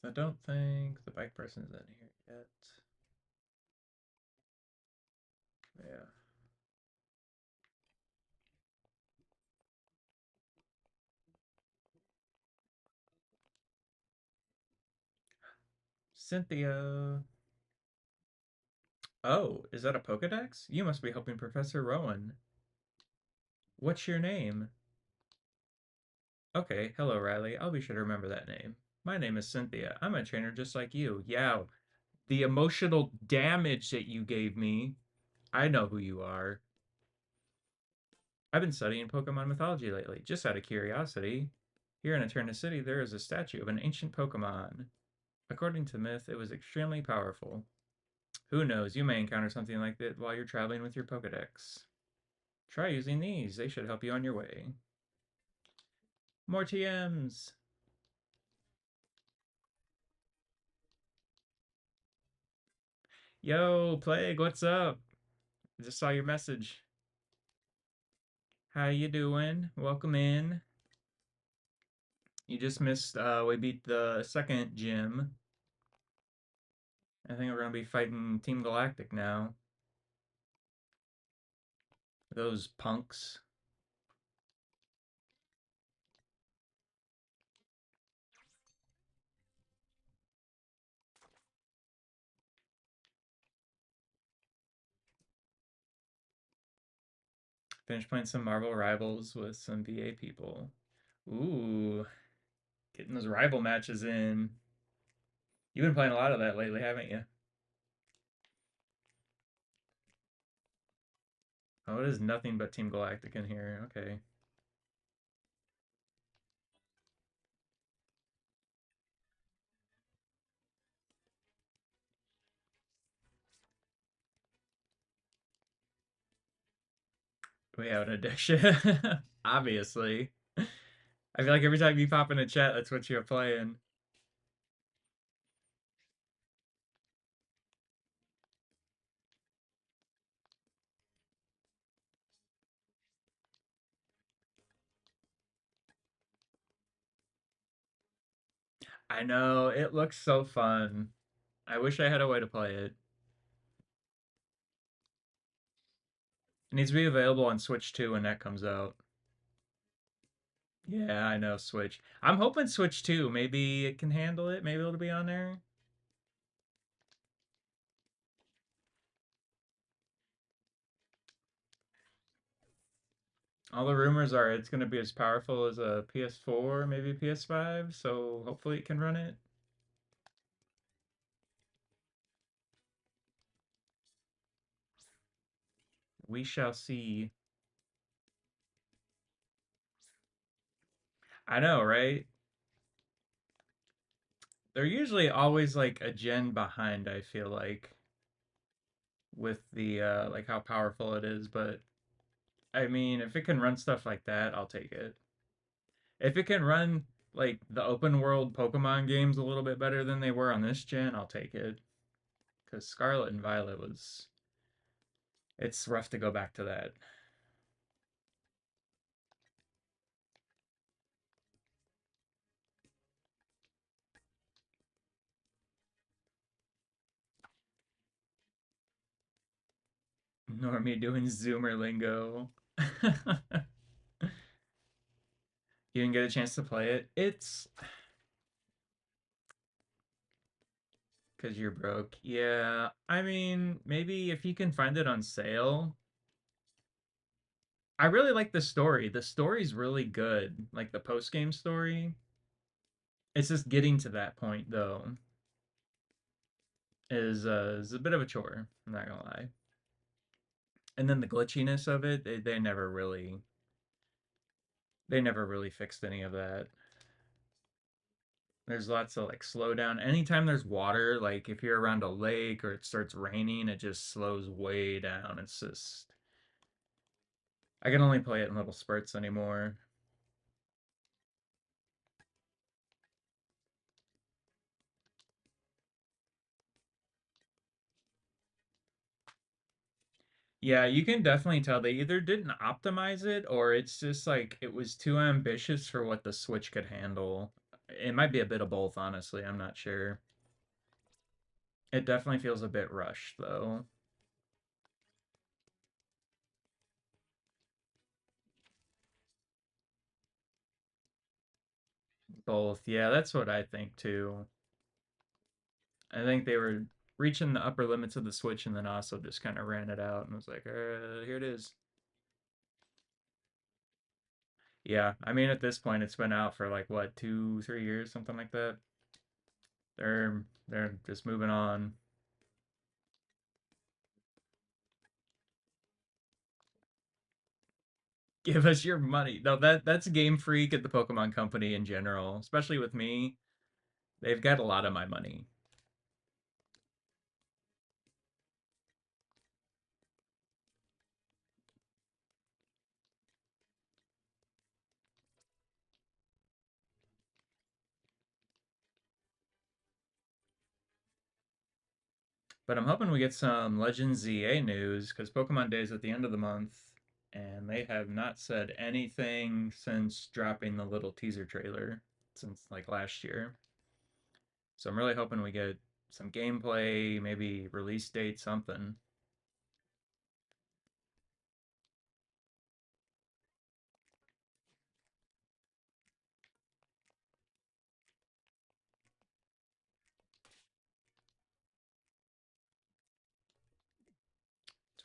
I don't think the bike person's in here yet. Yeah. Cynthia. Oh, is that a Pokedex? You must be helping Professor Rowan. What's your name? Okay, hello Riley. I'll be sure to remember that name. My name is Cynthia. I'm a trainer just like you. Yeah, the emotional damage that you gave me. I know who you are. I've been studying Pokemon mythology lately, just out of curiosity. Here in Eterna City, there is a statue of an ancient Pokemon. According to myth, it was extremely powerful. Who knows, you may encounter something like that while you're traveling with your Pokedex. Try using these, they should help you on your way. More TMs! Yo, Plague, what's up? I just saw your message. How you doing? Welcome in. You just missed, we beat the second gym. I think we're gonna be fighting Team Galactic now. Those punks. Finished playing some Marvel Rivals with some VA people. Ooh, getting those rival matches in. You've been playing a lot of that lately, haven't you? Oh, it is nothing but Team Galactic in here. Okay. We have an addiction. Obviously. I feel like every time you pop in a chat, that's what you're playing. I know, it looks so fun. I wish I had a way to play it. It needs to be available on Switch 2 when that comes out. Yeah, I know, Switch. I'm hoping Switch 2, maybe it can handle it. Maybe it'll be on there. All the rumors are it's going to be as powerful as a PS4, maybe PS5, so hopefully it can run it. We shall see. I know, right? They're usually always like a gen behind, I feel like, with the like how powerful it is, but I mean, if it can run stuff like that, I'll take it. If it can run like the open world Pokemon games a little bit better than they were on this gen, I'll take it. Because Scarlet and Violet was, it's rough to go back to that. Normie doing Zoomer lingo. You didn't get a chance to play it. It's because you're broke. Yeah, I mean, maybe if you can find it on sale. I really like the story. The story's really good. Like the post game story. It's just getting to that point though is a bit of a chore. I'm not gonna lie. And then the glitchiness of it, they never really fixed any of that. There's lots of like slowdown. Anytime there's water, like if you're around a lake or it starts raining, it just slows way down. It's just I can only play it in little spurts anymore. Yeah, you can definitely tell they either didn't optimize it or it's just like it was too ambitious for what the Switch could handle. It might be a bit of both, honestly. I'm not sure. It definitely feels a bit rushed, though. Both. Yeah, that's what I think too. I think they were reaching the upper limits of the Switch and then also just kind of ran it out and was like, here it is. Yeah, I mean, at this point, it's been out for like what, 2, 3 years, something like that. They're just moving on. Give us your money. No, that's Game Freak at the Pokemon Company in general, especially with me. They've got a lot of my money. But I'm hoping we get some Legends ZA news because Pokemon Day is at the end of the month, and they have not said anything since dropping the little teaser trailer since like last year. So I'm really hoping we get some gameplay, maybe release date, something.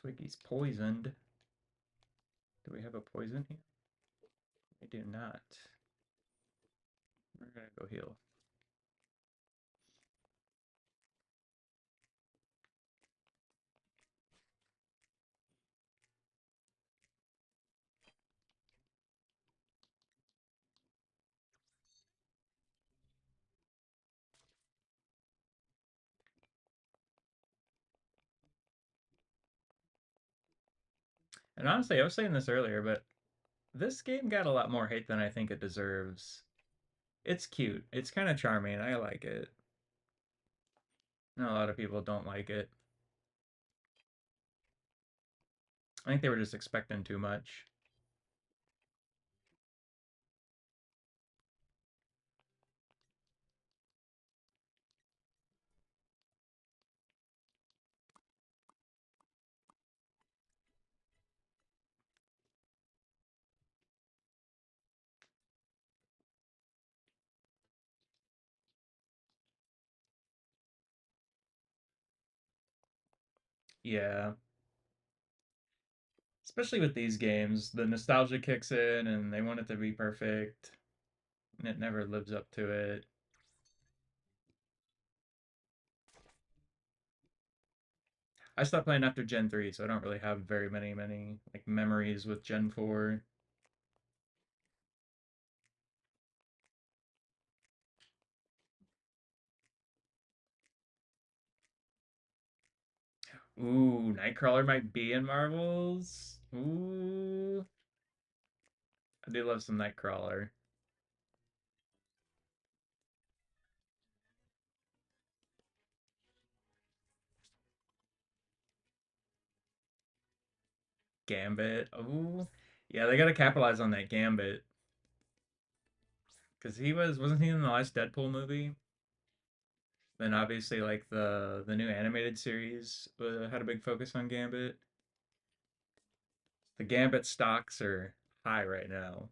Twiggy's poisoned. Do we have a poison here? We do not. We're gonna go heal. And honestly, I was saying this earlier, but this game got a lot more hate than I think it deserves. It's cute. It's kind of charming. I like it. And a lot of people don't like it. I think they were just expecting too much. Yeah. Especially with these games, the nostalgia kicks in and they want it to be perfect, and it never lives up to it. I stopped playing after Gen 3, so I don't really have very many like memories with Gen 4. Ooh, Nightcrawler might be in Marvels. Ooh, I do love some Nightcrawler. Gambit. Ooh. Yeah, they gotta capitalize on that Gambit. Because wasn't he in the last Deadpool movie? Then obviously like the new animated series had a big focus on Gambit. The Gambit stocks are high right now.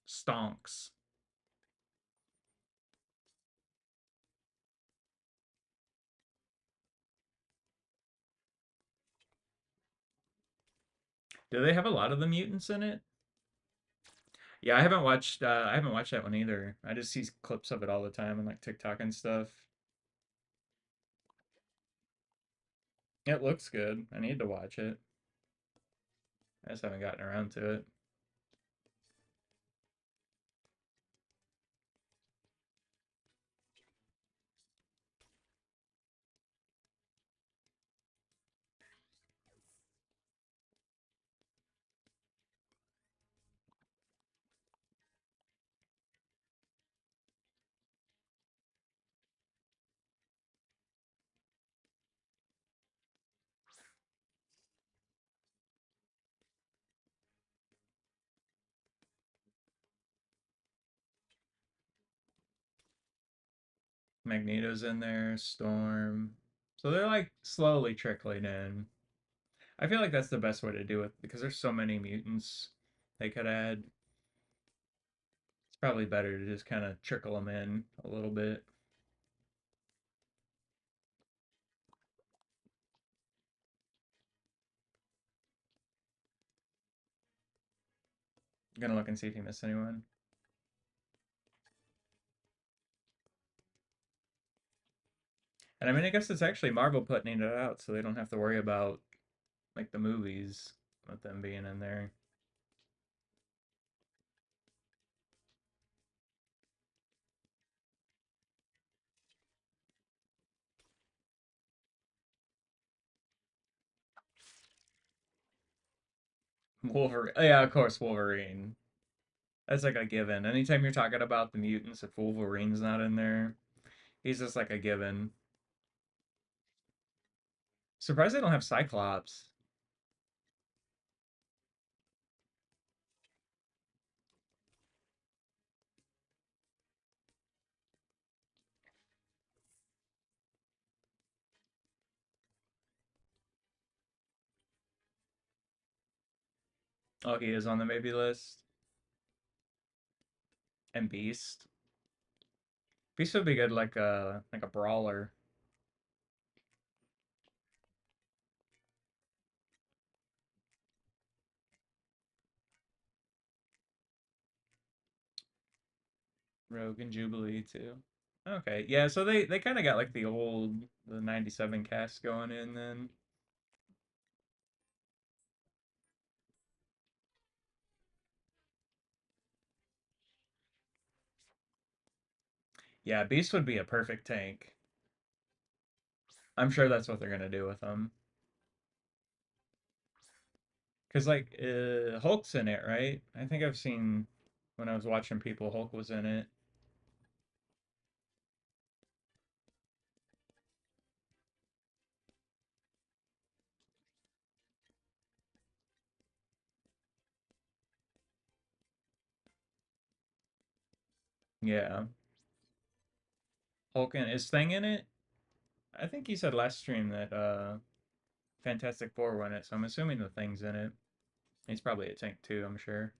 Stonks. Do they have a lot of the mutants in it? Yeah, I haven't watched that one either. I just see clips of it all the time on like TikTok and stuff. It looks good. I need to watch it. I just haven't gotten around to it. Magneto's in there, Storm. So they're like slowly trickling in. I feel like that's the best way to do it because there's so many mutants they could add. It's probably better to just kind of trickle them in a little bit. I'm gonna look and see if you missed anyone. And I mean, I guess it's actually Marvel putting it out, so they don't have to worry about like the movies with them being in there. Wolverine, oh, yeah, of course, Wolverine. That's like a given. Anytime you're talking about the mutants, if Wolverine's not in there, he's just like a given. Surprised they don't have Cyclops. Oh, he is on the maybe list. And Beast. Beast would be good like a brawler. Rogue and Jubilee too. Okay, yeah. So they kind of got like the '97 cast going in then. Yeah, Beast would be a perfect tank. I'm sure that's what they're gonna do with him. Cause like Hulk's in it, right? I think I've seen when I was watching people, Hulk was in it. Yeah, Hulk and is Thing in it? I think he said last stream that Fantastic Four won it, so I'm assuming the Thing's in it. He's probably a tank too, I'm sure.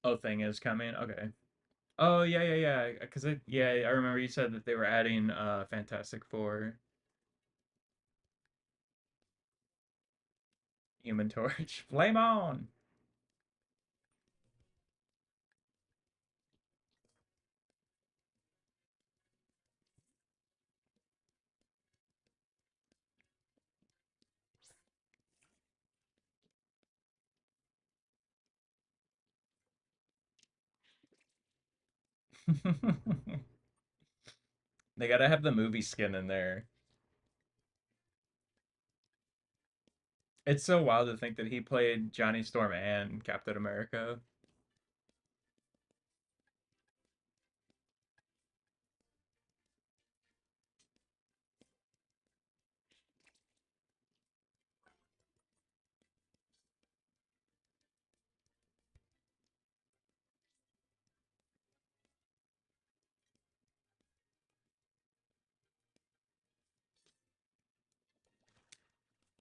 Oh, Thing is coming. Okay. Oh yeah, yeah, yeah. Because yeah, I remember you said that they were adding Fantastic Four, Human Torch, Flame on. They gotta have the movie skin in there. It's so wild to think that he played Johnny Storm and Captain America.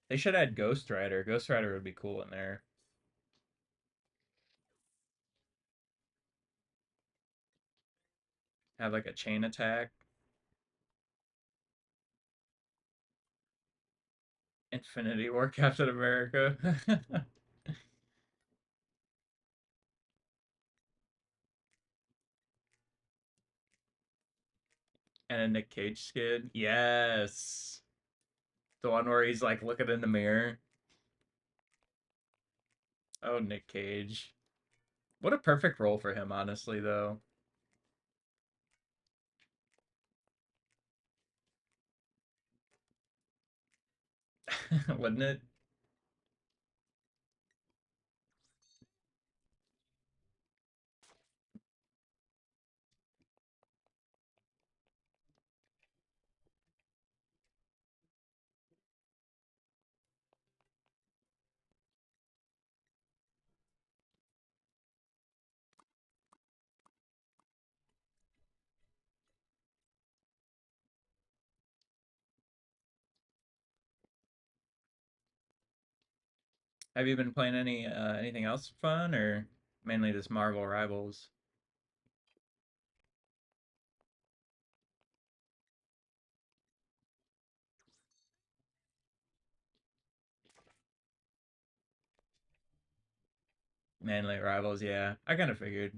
They should add Ghost Rider. Ghost Rider would be cool in there. Have like a chain attack. Infinity War Captain America. And a Nick Cage skid. Yes. The one where he's like looking in the mirror. Oh, Nick Cage. What a perfect role for him, honestly, though. Wouldn't it? Have you been playing anything else fun or mainly just Marvel Rivals? Mainly Rivals, yeah. I kind of figured.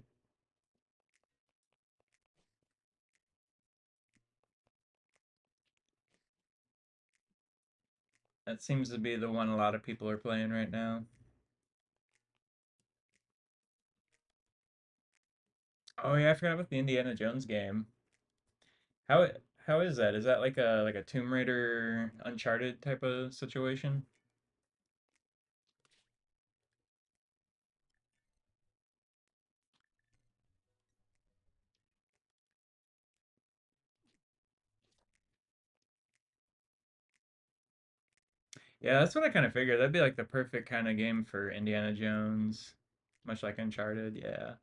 That seems to be the one a lot of people are playing right now. Oh yeah, I forgot about the Indiana Jones game. How is that? Is that like a Tomb Raider Uncharted type of situation? Yeah, that's what I kind of figured. That'd be like the perfect kind of game for Indiana Jones, much like Uncharted. Yeah.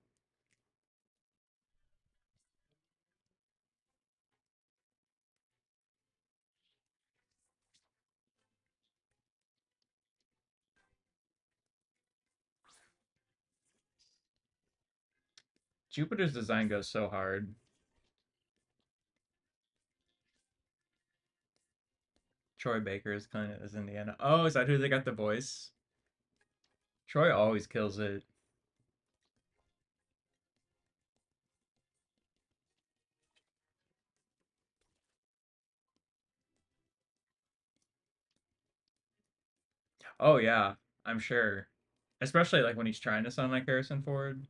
Jupiter's design goes so hard. Troy Baker is kind of is Indiana. Oh, is that who they got the voice? Troy always kills it. Oh yeah, I'm sure. Especially like when he's trying to sound like Harrison Ford.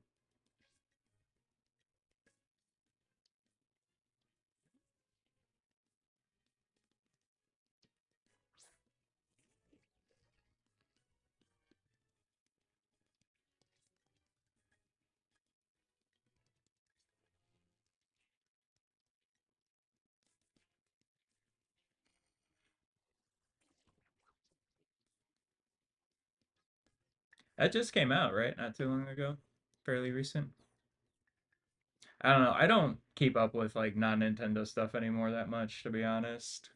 That just came out, right? Not too long ago. Fairly recent. I don't know. I don't keep up with like non-Nintendo stuff anymore that much, to be honest.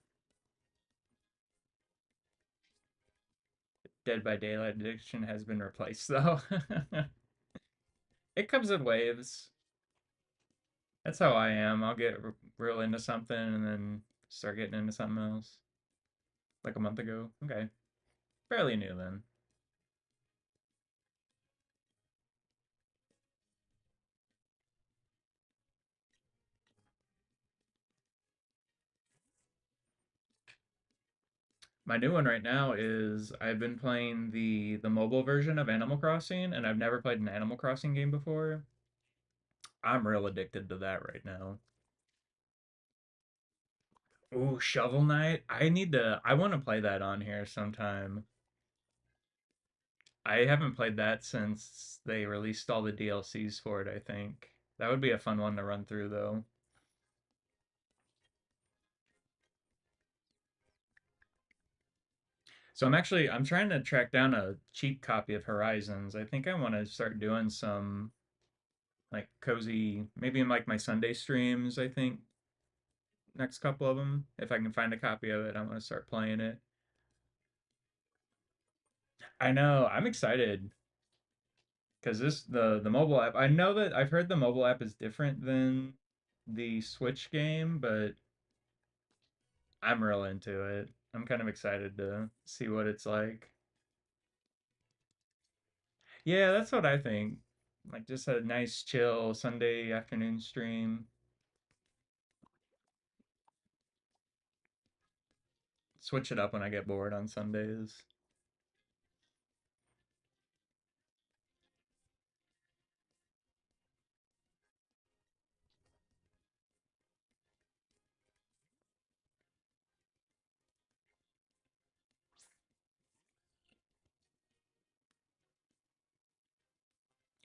Dead by Daylight addiction has been replaced though. It comes in waves. That's how I am. I'll get real into something and then start getting into something else. Like a month ago. Okay. Fairly new then. My new one right now is I've been playing the mobile version of Animal Crossing and I've never played an Animal Crossing game before. I'm real addicted to that right now. Ooh, Shovel Knight. I want to play that on here sometime. I haven't played that since they released all the DLCs for it, I think. That would be a fun one to run through though. So I'm trying to track down a cheap copy of Horizons. I think I want to start doing some like cozy, maybe in like my Sunday streams, I think next couple of them. If I can find a copy of it, I'm gonna start playing it. I know, I'm excited because the mobile app. I know that I've heard the mobile app is different than the Switch game, but I'm real into it. I'm kind of excited to see what it's like. Yeah, that's what I think. Like just a nice chill Sunday afternoon stream. Switch it up when I get bored on Sundays.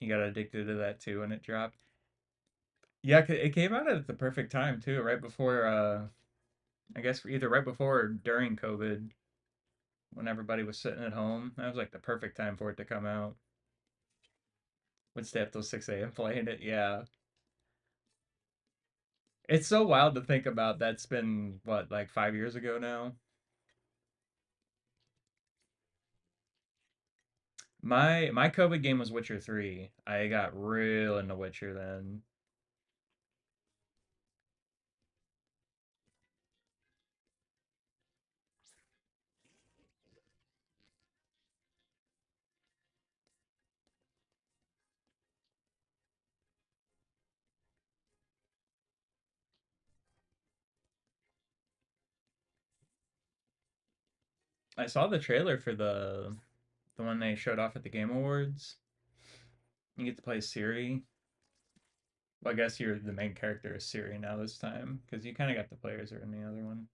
You got addicted to that too when it dropped. Yeah, it came out at the perfect time too, right before I guess either right before or during COVID when everybody was sitting at home. That was like the perfect time for it to come out. Would stay up till 6 a.m. playing it. Yeah. It's so wild to think about that's been what, like 5 years ago now? My COVID game was Witcher 3. I got real into Witcher then. I saw the trailer for the one they showed off at the Game Awards. You get to play Siri. Well, I guess you're the main character is Siri now this time because you kind of got the players are in the other one.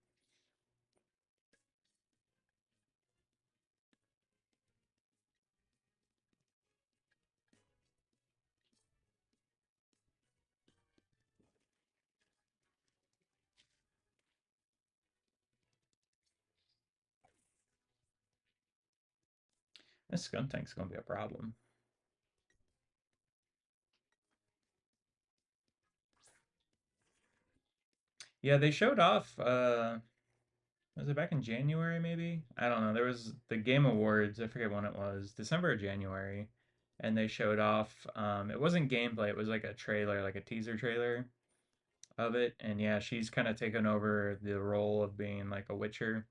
This skunk tank's gonna be a problem. Yeah, they showed off. Was it back in January? Maybe I don't know. There was the Game Awards. I forget when it was, December or January, and they showed off. It wasn't gameplay. It was like a trailer, like a teaser trailer of it. And yeah, she's kind of taken over the role of being like a Witcher,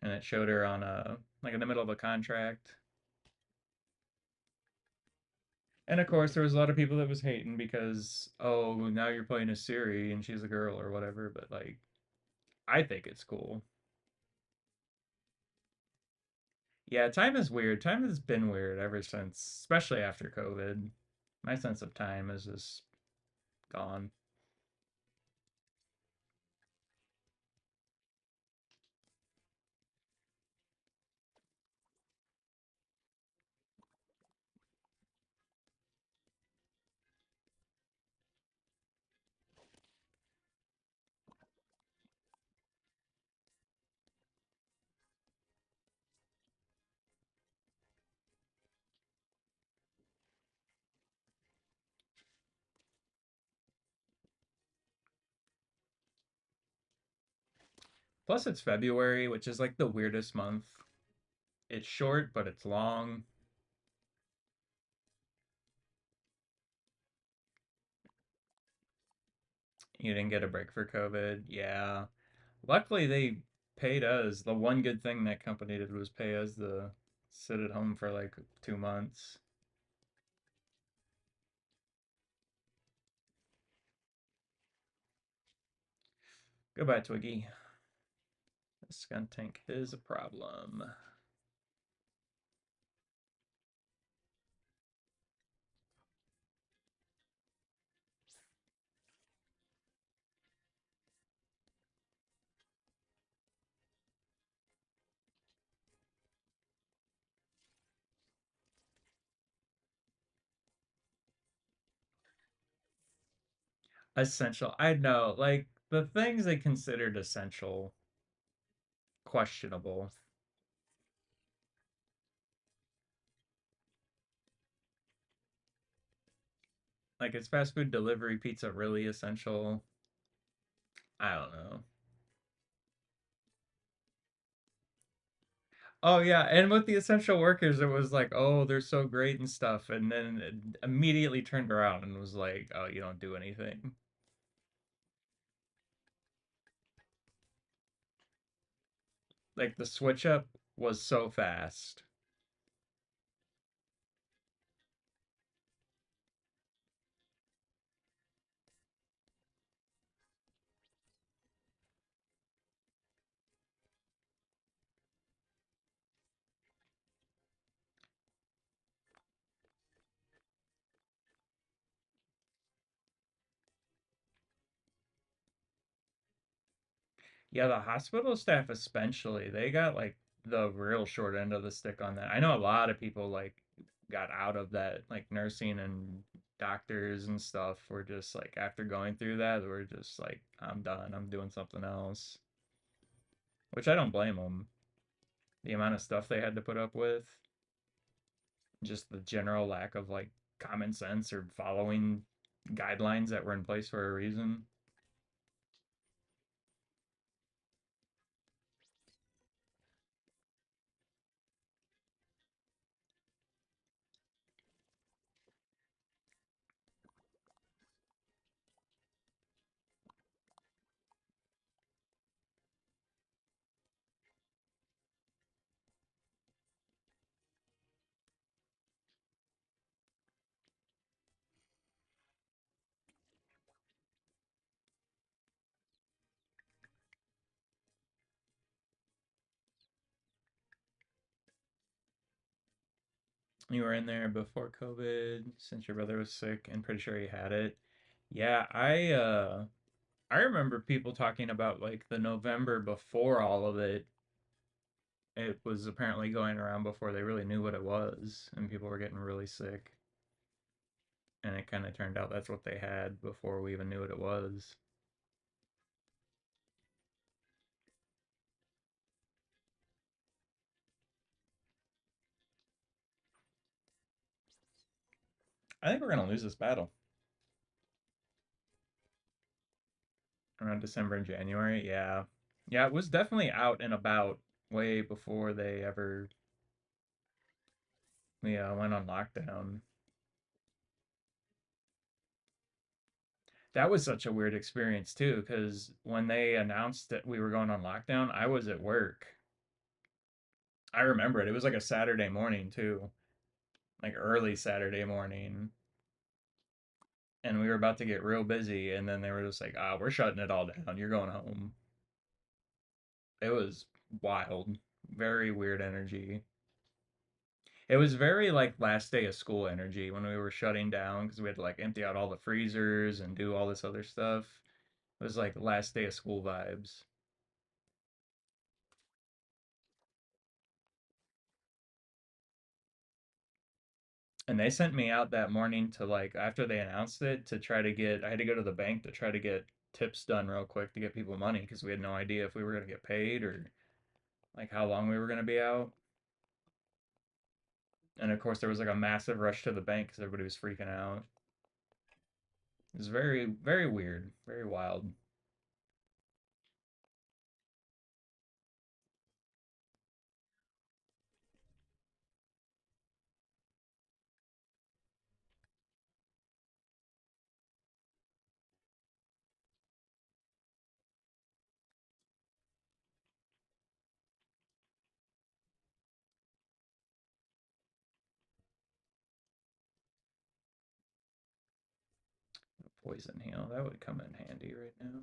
and it showed her on a like in the middle of a contract. And of course, there was a lot of people that was hating because, oh, now you're playing a Siri and she's a girl or whatever. But like, I think it's cool. Yeah, time is weird. Time has been weird ever since, especially after COVID. My sense of time is just gone. Plus, it's February, which is like the weirdest month. It's short, but it's long. You didn't get a break for COVID. Yeah. Luckily, they paid us. The one good thing that company did was pay us to sit at home for like 2 months. Goodbye, Twiggy. This gun tank is a problem. Essential. I know, like the things they considered essential, questionable. Like, is fast food delivery pizza really essential? I don't know. Oh yeah, and with the essential workers, it was like, oh, they're so great and stuff, and then it immediately turned around and was like, oh, you don't do anything. Like the switch up was so fast. Yeah, the hospital staff especially, they got like the real short end of the stick on that. I know a lot of people like got out of that, like nursing and doctors and stuff were just like after going through that, we're just like, I'm done. I'm doing something else. Which I don't blame them. The amount of stuff they had to put up with, just the general lack of like common sense or following guidelines that were in place for a reason. You were in there before COVID, since your brother was sick, and pretty sure he had it. Yeah, I remember people talking about like the November before all of it. It was apparently going around before they really knew what it was, and people were getting really sick. And it kind of turned out that's what they had before we even knew what it was. I think we're gonna lose this battle around December and January. Yeah, yeah, it was definitely out and about way before they ever went on lockdown. That was such a weird experience too, because when they announced that we were going on lockdown, I was at work. I remember it. It was like a Saturday morning too, like early Saturday morning, and we were about to get real busy, and then they were just like, "Ah, we're shutting it all down. You're going home." It was wild, very weird energy. It was very like last day of school energy when we were shutting down because we had to like empty out all the freezers and do all this other stuff. It was like last day of school vibes. And they sent me out that morning to like after they announced it to try to get I had to go to the bank to try to get tips done real quick to get people money because we had no idea if we were going to get paid or like how long we were going to be out. And of course there was like a massive rush to the bank because everybody was freaking out. It was very very weird, very wild. Poison heal, that would come in handy right now.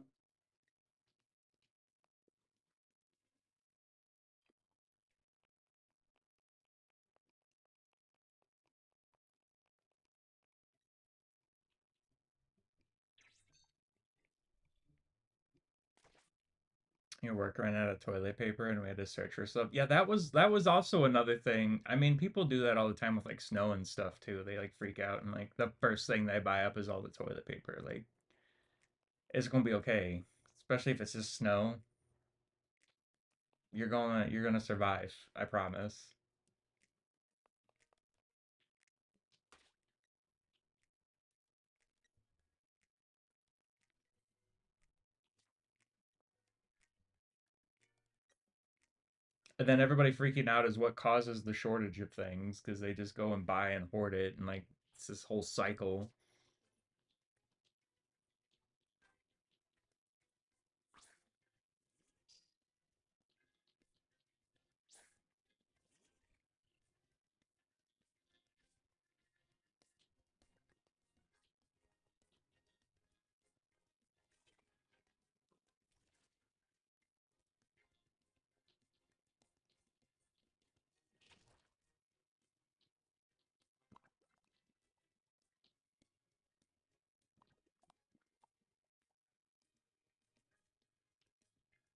Your work ran out of toilet paper and we had to search for stuff. Yeah, that was also another thing. I mean, people do that all the time with like snow and stuff too. They like freak out and like the first thing they buy up is all the toilet paper. Like it's gonna be okay, especially if it's just snow. You're gonna survive. I promise. And then everybody freaking out is what causes the shortage of things because they just go and buy and hoard it and like it's this whole cycle.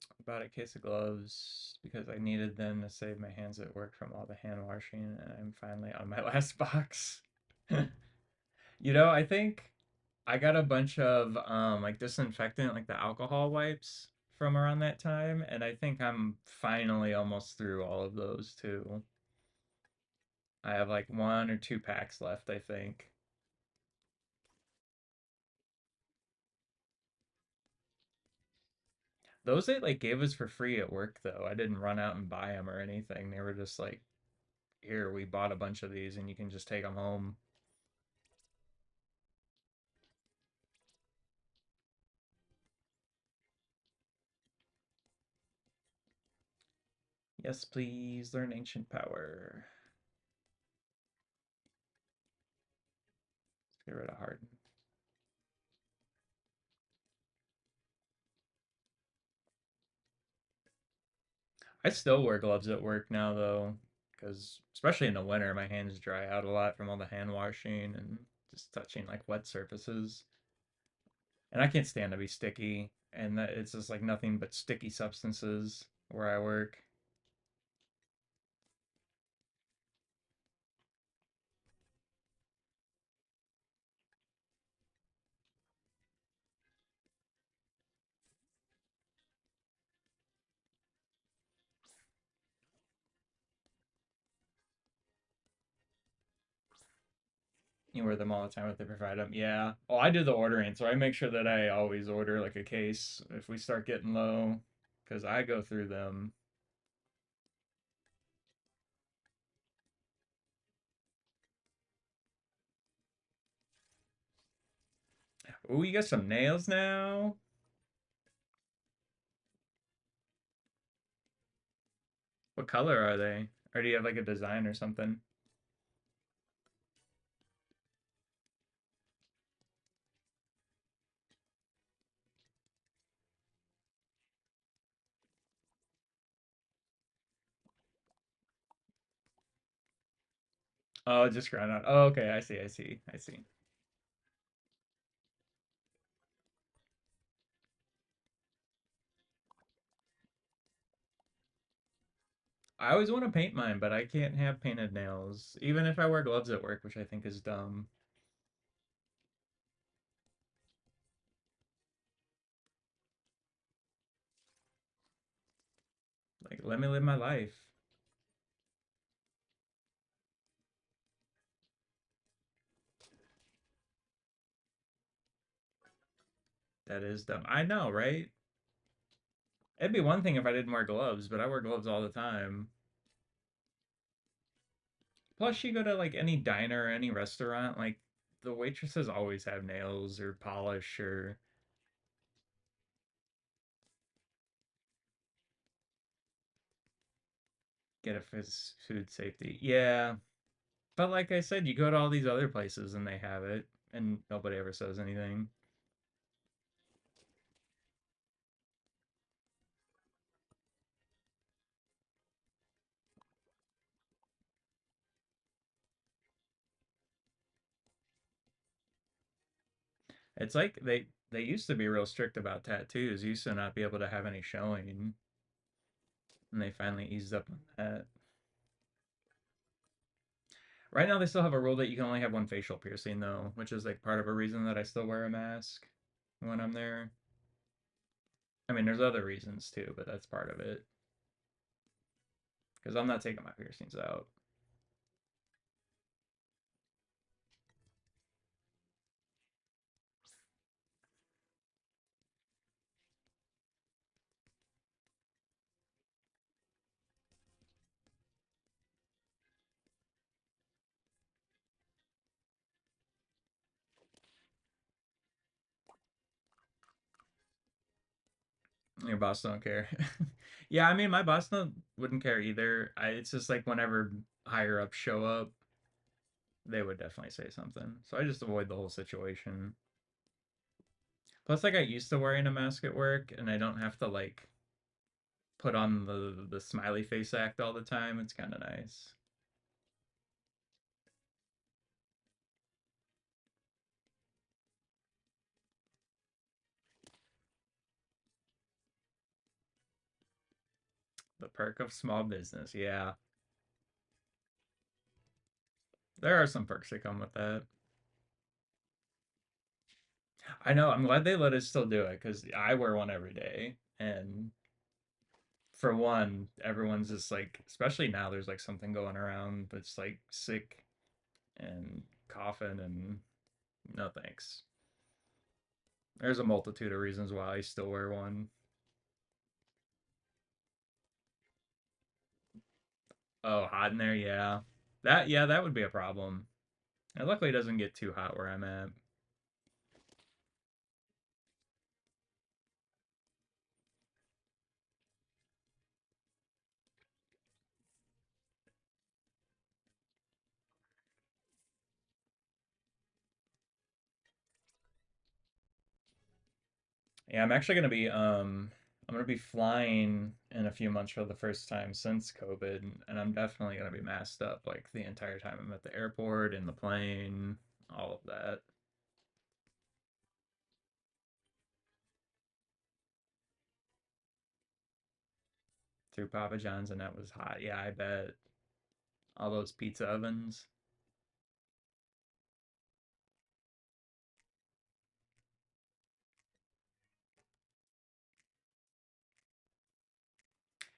I bought a case of gloves because I needed them to save my hands at work from all the hand washing, and I'm finally on my last box. I think I got a bunch of like disinfectant, like the alcohol wipes from around that time, and I think I'm finally almost through all of those too. I have like 1 or 2 packs left, I think. Those they like gave us for free at work though. I didn't run out and buy them or anything. They were just like, "Here, we bought a bunch of these and you can just take them home." Yes, please. Learn ancient power. Let's get rid of harden. I still wear gloves at work now though, because especially in the winter, my hands dry out a lot from all the hand washing and just touching like wet surfaces. And I can't stand to be sticky, and that it's just like nothing but sticky substances where I work. You wear them all the time if they provide them. Yeah. Well, I do the ordering, so I make sure that I always order like a case if we start getting low, because I go through them. Ooh, you got some nails now? What color are they? Or do you have like a design or something? Oh, just ground out. Oh, okay. I see. I always want to paint mine, but I can't have painted nails, even if I wear gloves at work, which I think is dumb. Like, let me live my life. That is dumb. I know, right? It'd be one thing if I didn't wear gloves, but I wear gloves all the time. Plus, you go to like any diner or any restaurant, like the waitresses always have nails or polish or get a food safety. Yeah. But like I said, you go to all these other places and they have it, and nobody ever says anything. It's like they used to be real strict about tattoos. Used to not be able to have any showing, and they finally eased up on that. Right now, they still have a rule that you can only have one facial piercing, though, which is like part of a reason that I still wear a mask when I'm there. I mean, there's other reasons too, but that's part of it because I'm not taking my piercings out. Your boss don't care. Yeah, I mean, my boss don't wouldn't care either. It's just like whenever higher ups show up, they would definitely say something. So I just avoid the whole situation. Plus, I got used to wearing a mask at work, and I don't have to like put on the smiley face act all the time. It's kind of nice. The perk of small business. Yeah, there are some perks that come with that. I know. I'm glad they let us still do it because I wear one every day, and for one, everyone's just like, especially now, there's like something going around that's like sick and coughing, and no thanks. There's a multitude of reasons why I still wear one. Oh, hot in there, yeah. That would be a problem. And luckily, it doesn't get too hot where I'm at. Yeah, I'm actually gonna be I'm gonna be flying in a few months for the first time since COVID, and I'm definitely gonna be masked up like the entire time I'm at the airport, in the plane, all of that. Through Papa John's, and that was hot. Yeah, I bet. All those pizza ovens.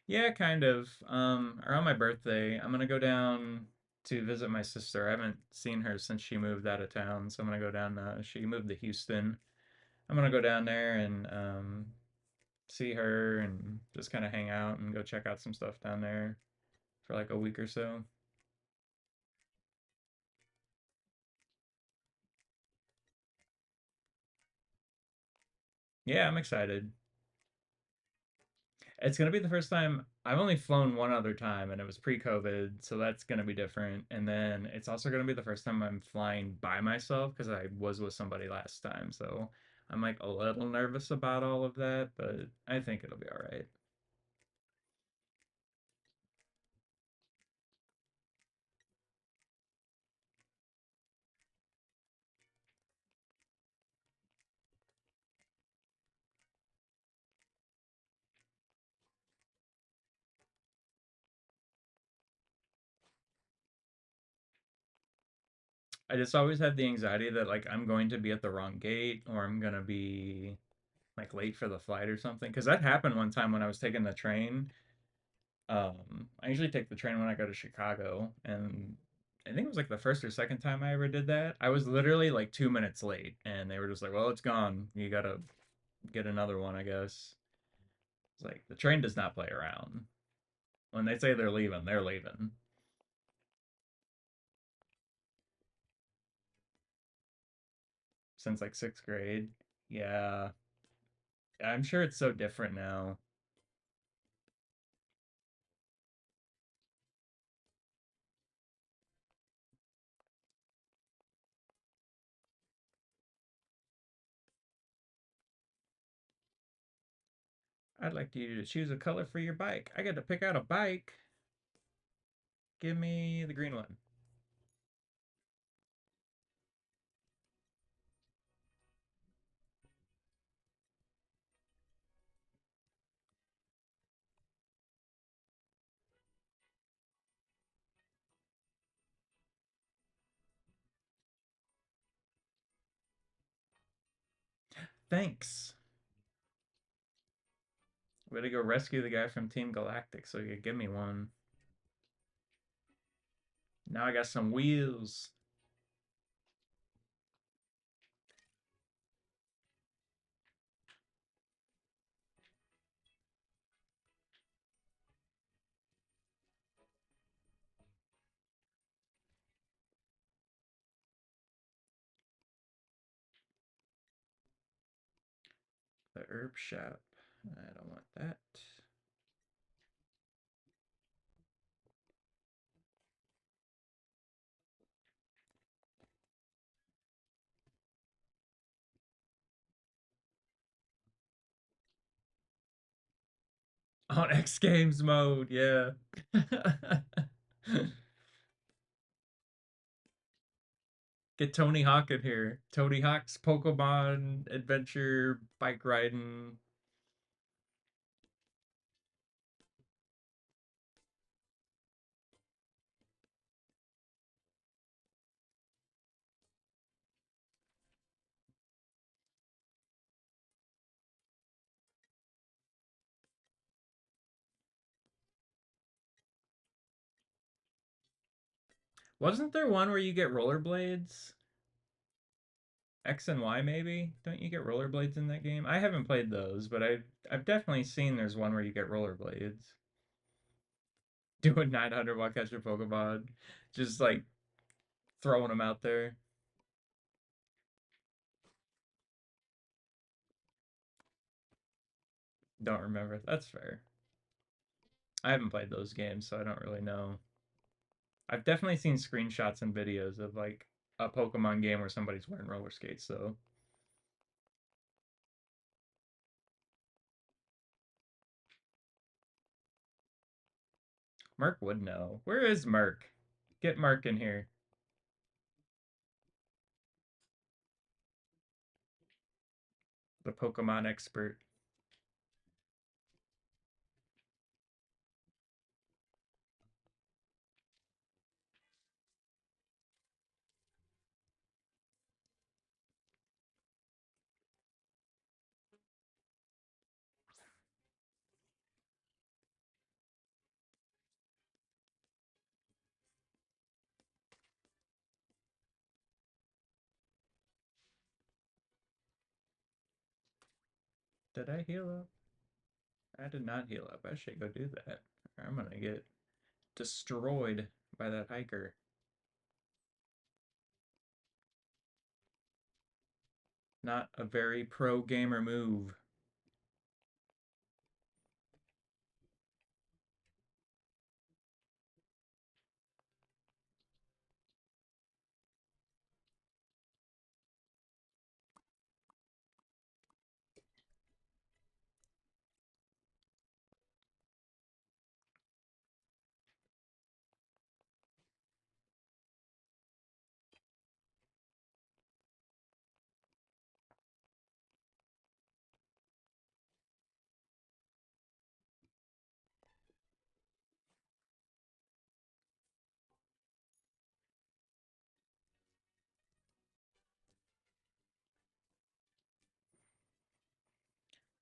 Yeah, kind of. Around my birthday, I'm gonna go down to visit my sister. I haven't seen her since she moved out of town, so I'm gonna go down. She moved to Houston. I'm gonna go down there and see her and just kind of hang out and go check out some stuff down there for like a week or so. Yeah, I'm excited. It's gonna be the first time I've only flown one other time, and it was pre-COVID, so that's gonna be different. And then it's also gonna be the first time I'm flying by myself because I was with somebody last time, so I'm like a little nervous about all of that, but I think it'll be all right. I just always have the anxiety that like I'm going to be at the wrong gate or I'm gonna be like late for the flight or something. Because that happened one time when I was taking the train. I usually take the train when I go to Chicago, and I think it was like the first or second time I ever did that. I was literally like 2 minutes late, and they were just like, "Well, it's gone. You gotta get another one, I guess." It's like the train does not play around. When they say they're leaving, they're leaving. Since like sixth grade. Yeah, I'm sure it's so different now. I'd like you to choose a color for your bike. I get to pick out a bike. Give me the green one. Thanks. We had to go rescue the guy from Team Galactic so he could give me one. Now I got some wheels. The herb shop. I don't want that. On X Games mode, yeah. Get Tony Hawk in here. Tony Hawk's Pokemon adventure bike riding. Wasn't there one where you get rollerblades? X and Y maybe? Don't you get rollerblades in that game? I haven't played those, but I've definitely seen there's one where you get rollerblades. Doing 900 while catching Pokemon. Just like throwing them out there. Don't remember. That's fair. I haven't played those games, so I don't really know. I've definitely seen screenshots and videos of like a Pokemon game where somebody's wearing roller skates, so Mark would know. Where is Mark? Get Mark in here. The Pokemon expert. Did I heal up? I did not heal up. I should go do that. I'm gonna get destroyed by that hiker. Not a very pro gamer move.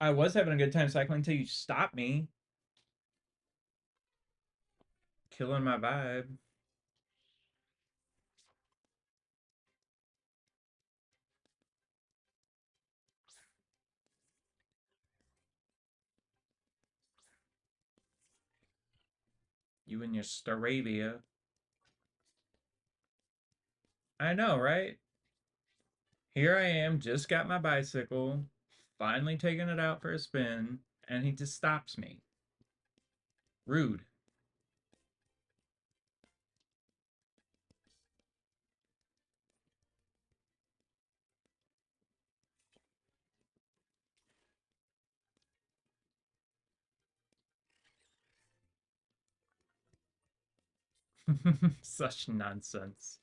I was having a good time cycling until you stopped me, killing my vibe. You and your Staravia. I know, right? Here I am, just got my bicycle, finally taking it out for a spin, and he just stops me. Rude. Such nonsense.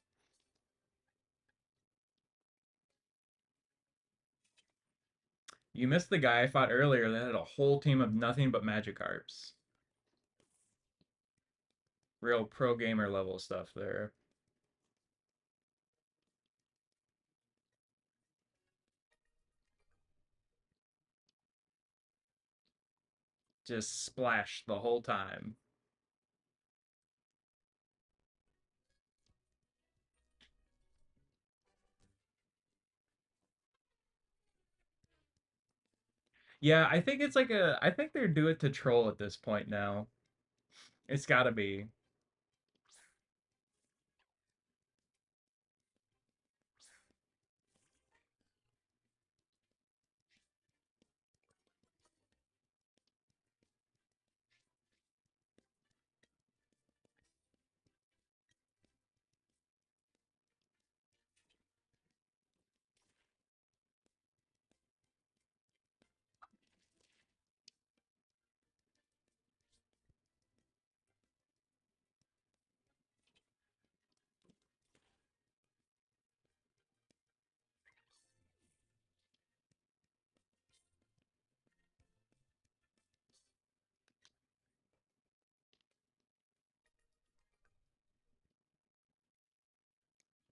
You missed the guy I fought earlier that had a whole team of nothing but Magikarps. Real pro gamer level stuff there. Just splash the whole time. Yeah, I think it's like I think they're do it to troll at this point now. It's gotta be.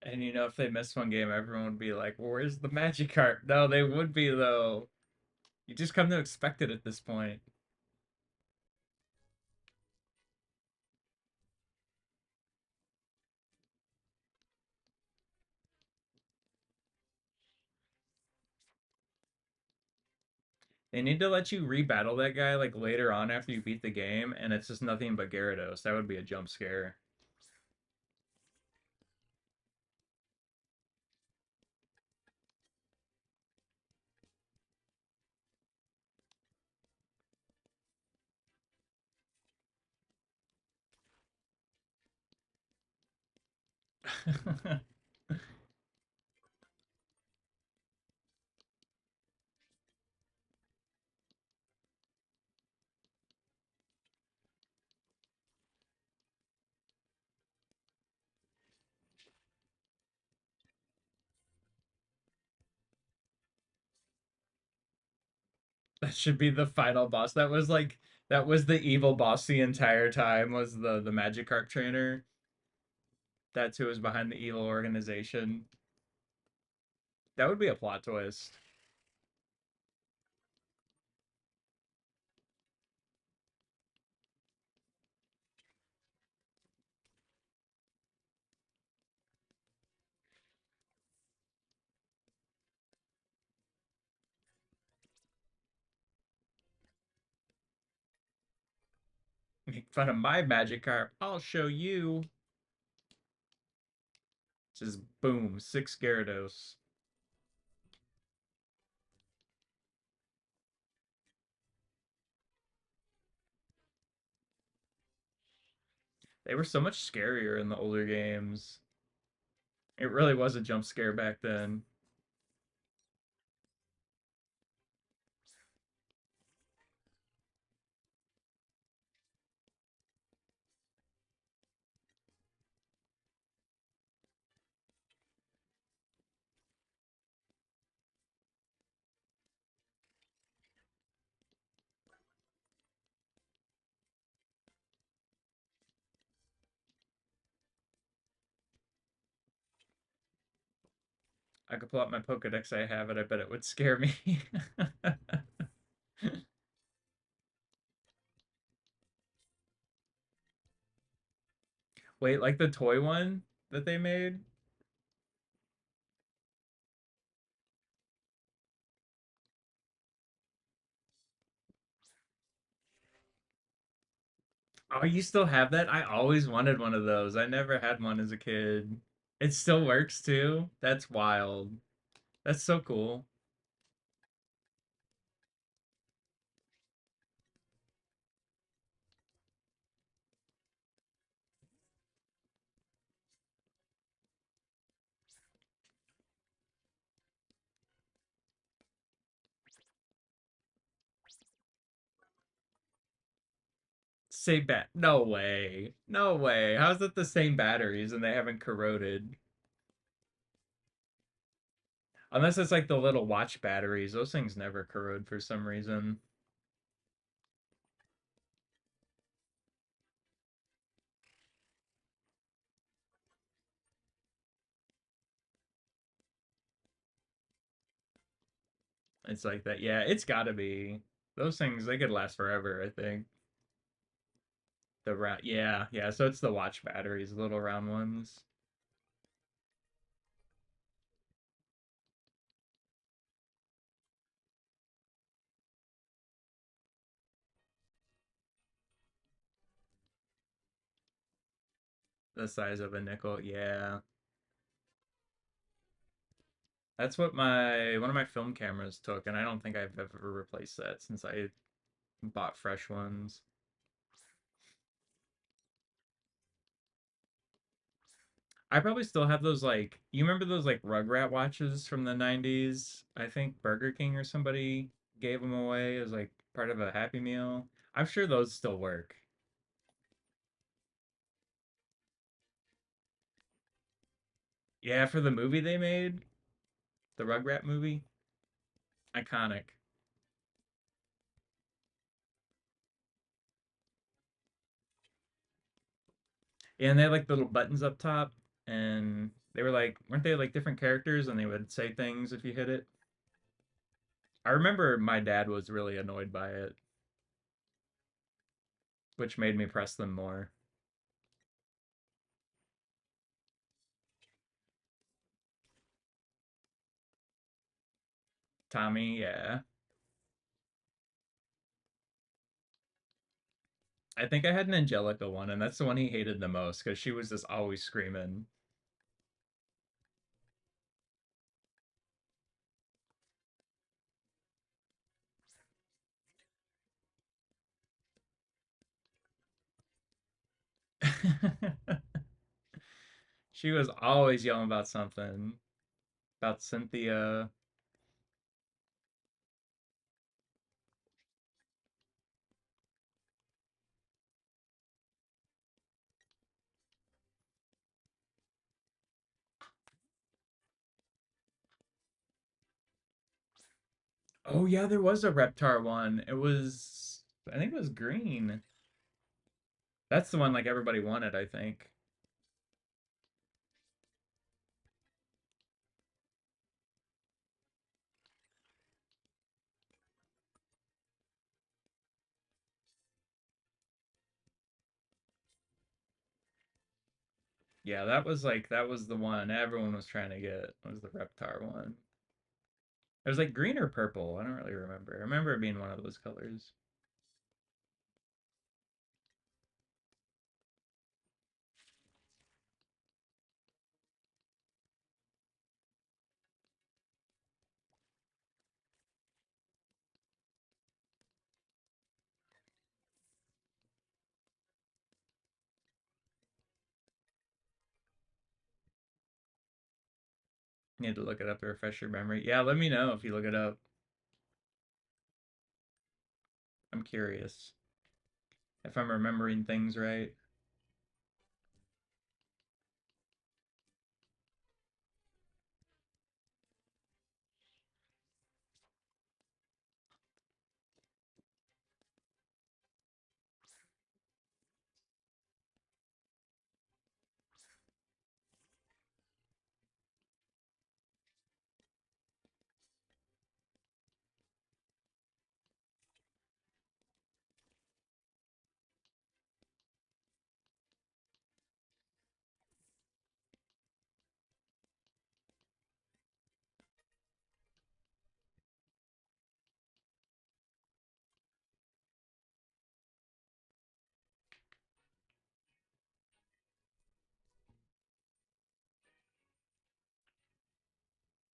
And you know, if they missed one game, everyone would be like, well, "Where's the Magikarp?" No, they would be though. You just come to expect it at this point. They need to let you rebattle that guy like later on after you beat the game, and it's just nothing but Gyarados. That would be a jump scare. That should be the final boss. That was the evil boss the entire time was the Magikarp trainer. That's who was behind the evil organization. That would be a plot twist. Make fun of my Magikarp. I'll show you. Just boom, six Gyarados. They were so much scarier in the older games. It really was a jump scare back then. I could pull out my Pokedex. I have it. I bet it would scare me. Wait, like the toy one that they made? Oh, you still have that? I always wanted one of those. I never had one as a kid. It still works too? That's wild. That's so cool. Same bat. No way. No way. How's it the same batteries and they haven't corroded? Unless it's like the little watch batteries. Those things never corrode for some reason. It's like that. Yeah, it's gotta be. Those things, they could last forever, I think. The round, yeah, yeah. So it's the watch batteries, the little round ones. The size of a nickel. Yeah. That's what my one of my film cameras took, and I don't think I've ever replaced that since I bought fresh ones. I probably still have those like you remember those like Rugrat watches from the 90s? I think Burger King or somebody gave them away as like part of a Happy Meal. I'm sure those still work. Yeah, for the movie they made, the Rugrat movie, iconic. Yeah, and they had like little buttons up top, and they were like, weren't they like different characters, and they would say things if you hit it? I remember my dad was really annoyed by it, which made me press them more. Tommy, yeah. I think I had an Angelica one, and that's the one he hated the most because she was just always screaming. She was always yelling about something, about Cynthia. Oh yeah, there was a Reptar one. I think it was green. That's the one like everybody wanted, I think. Yeah, that was the one everyone was trying to get. Was the Reptar one. It was like green or purple. I don't really remember. I remember it being one of those colors. You had to look it up to refresh your memory. Yeah, let me know if you look it up. I'm curious if I'm remembering things right.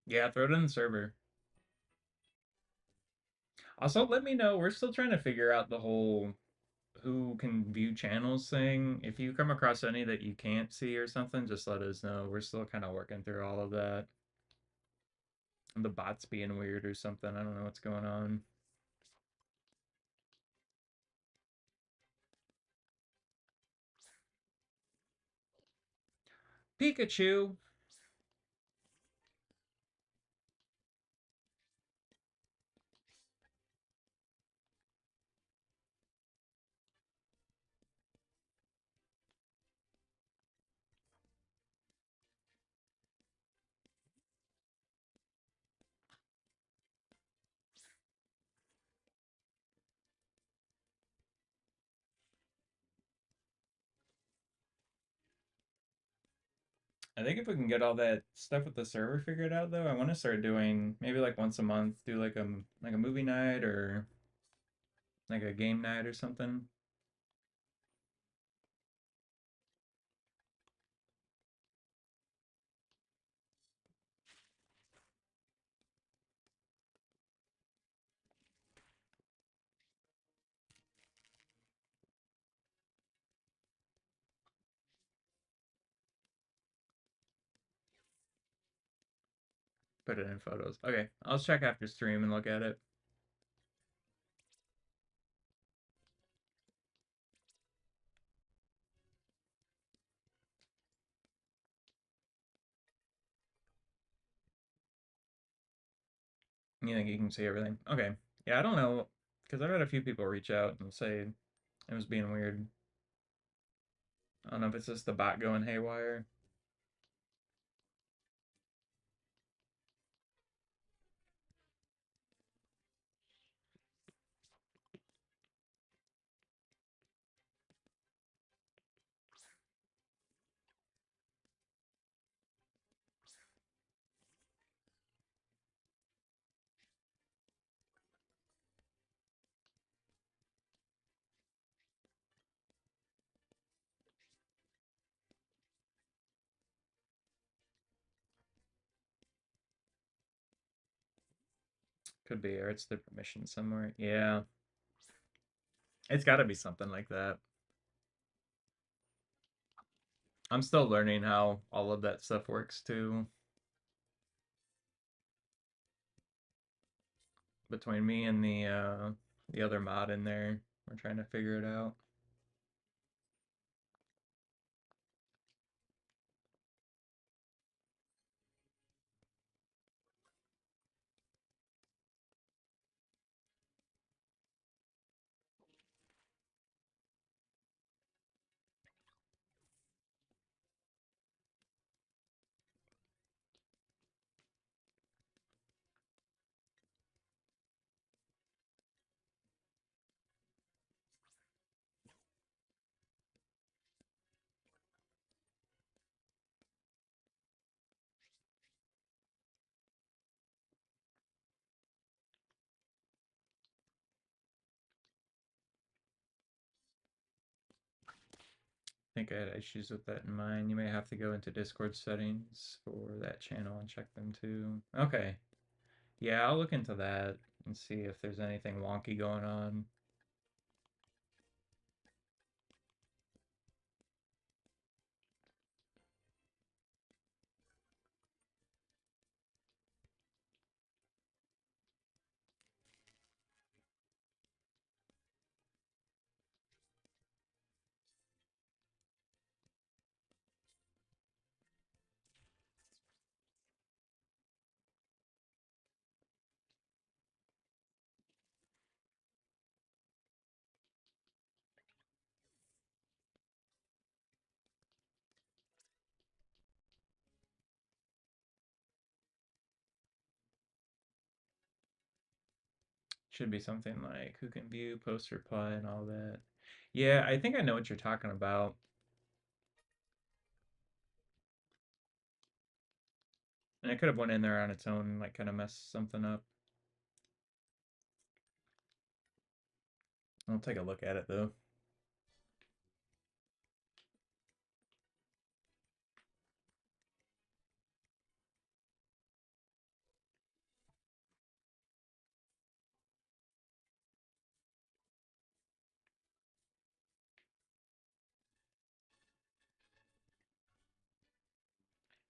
Yeah, throw it in the server. Also, let me know. We're still trying to figure out the whole who can view channels thing. If you come across any that you can't see or something, just let us know. We're still kind of working through all of that. The bot's being weird or something. I don't know what's going on. Pikachu! I think if we can get all that stuff with the server figured out, though, I want to start doing maybe like once a month, do like a movie night or like a game night or something. Put it in photos. Okay, I'll check after stream and look at it. You think you can see everything? Okay. Yeah, I don't know, because I've had a few people reach out and say it was being weird. I don't know if it's just the bot going haywire. Could be, or it's the permission somewhere. Yeah, it's got to be something like that. I'm still learning how all of that stuff works too. Between me and the other mod in there, we're trying to figure it out. think I had issues with that in mind. You may have to go into Discord settings for that channel and check them too. Okay. Yeah, I'll look into that and see if there's anything wonky going on. Should be something like who can view, post, reply, and all that. Yeah, I think I know what you're talking about. And it could have went in there on its own, like kind of messed something up. I'll take a look at it though.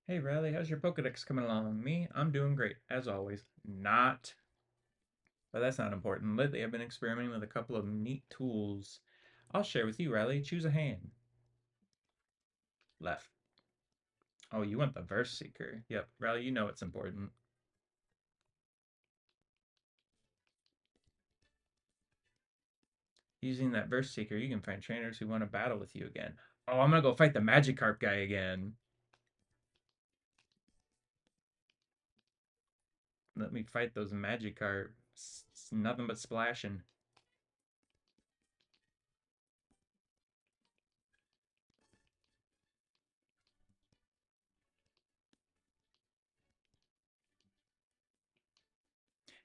Hey Riley, how's your Pokedex coming along? Me? I'm doing great, as always. Not. But that's not important. Lately, I've been experimenting with a couple of neat tools. I'll share with you, Riley. Choose a hand. Left. Oh, you want the Verse Seeker. Yep, Riley, you know it's important. Using that Verse Seeker, you can find trainers who want to battle with you again. Oh, I'm gonna go fight the Magikarp guy again. Let me fight those Magikarp. It's nothing but splashing.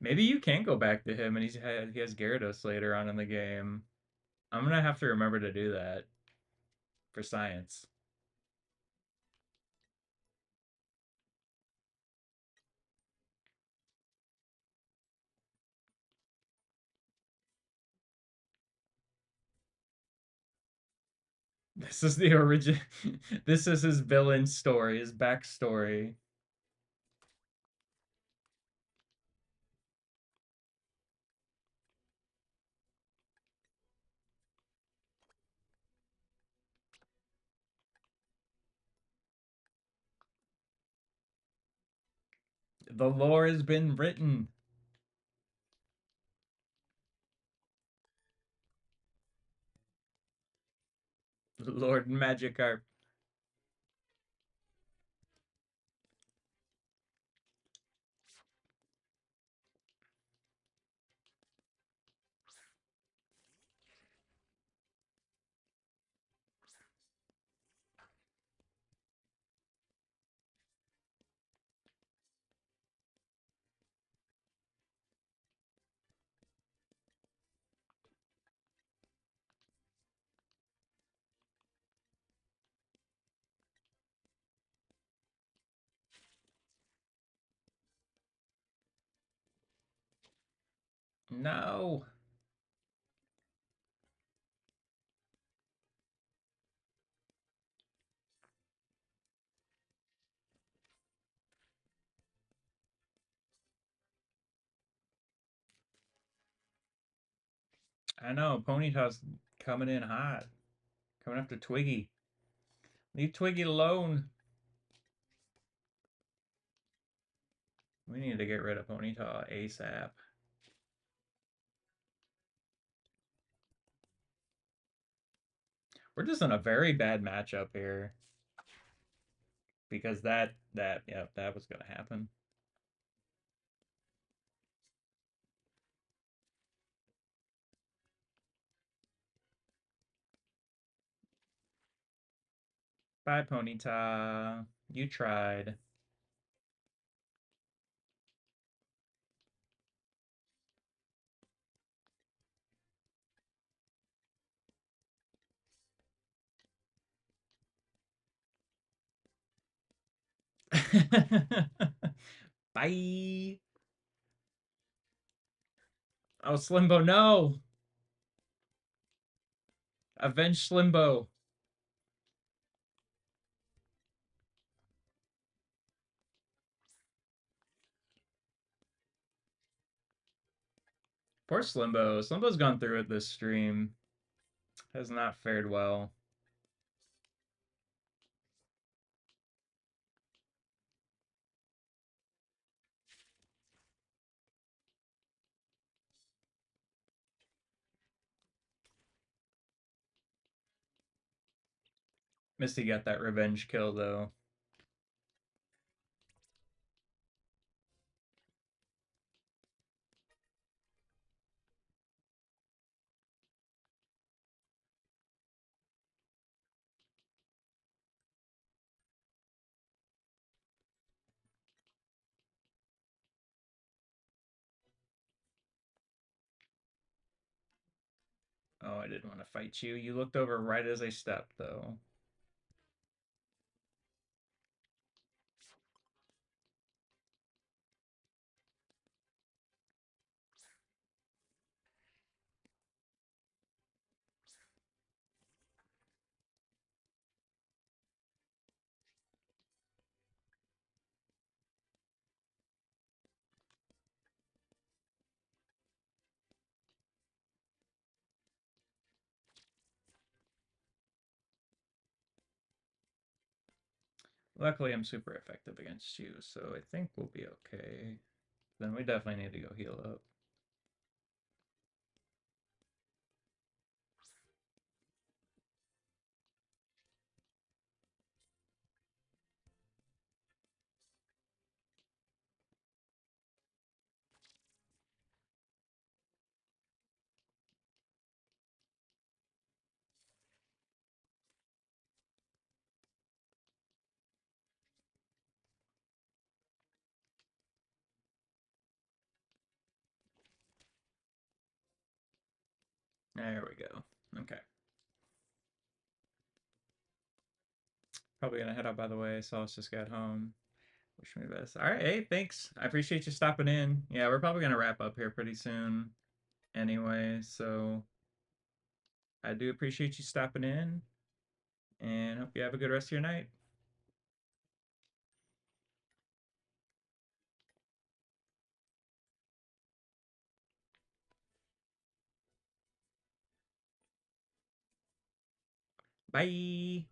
Maybe you can go back to him and he has Gyarados later on in the game. I'm gonna have to remember to do that for science. This is the origin. This is his villain story, his backstory. The lore has been written. Lord Magikarp. No. I know, Ponyta's coming in hot. Coming after Twiggy. Leave Twiggy alone. We need to get rid of Ponyta ASAP. We're just in a very bad matchup here. Because that was gonna happen. Bye, Ponyta. You tried. Bye. Oh, Slimbo, no! Avenge Slimbo. Poor Slimbo. Slimbo's gone through it this stream. Has not fared well. Misty got that revenge kill, though. Oh, I didn't want to fight you. You looked over right as I stepped, though. Luckily, I'm super effective against you, so I think we'll be okay. Then we definitely need to go heal up. There we go. Okay. Probably gonna head out, by the way. Sauce just got home. Wish me the best. All right, hey, thanks. I appreciate you stopping in. Yeah, we're probably gonna wrap up here pretty soon anyway, so I do appreciate you stopping in and hope you have a good rest of your night. Bye.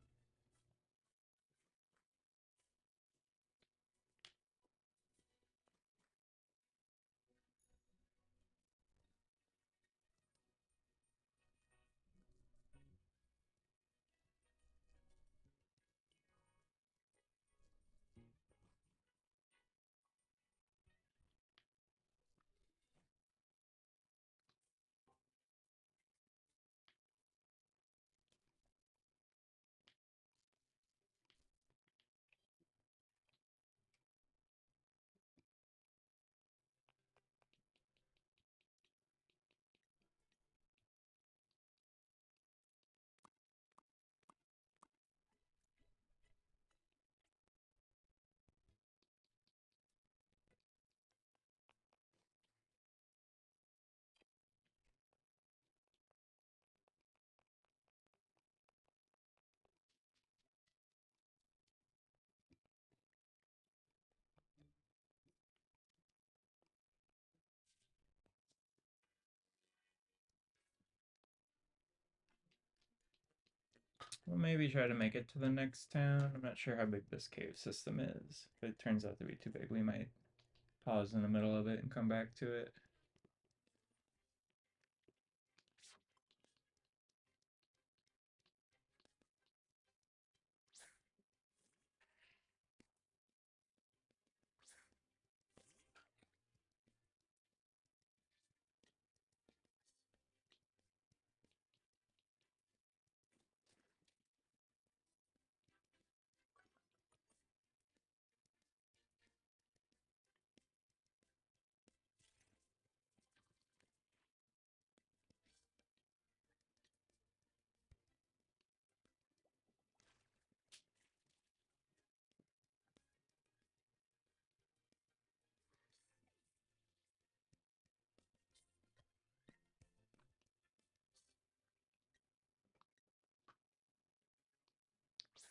We'll maybe try to make it to the next town. I'm not sure how big this cave system is. If it turns out to be too big, we might pause in the middle of it and come back to it.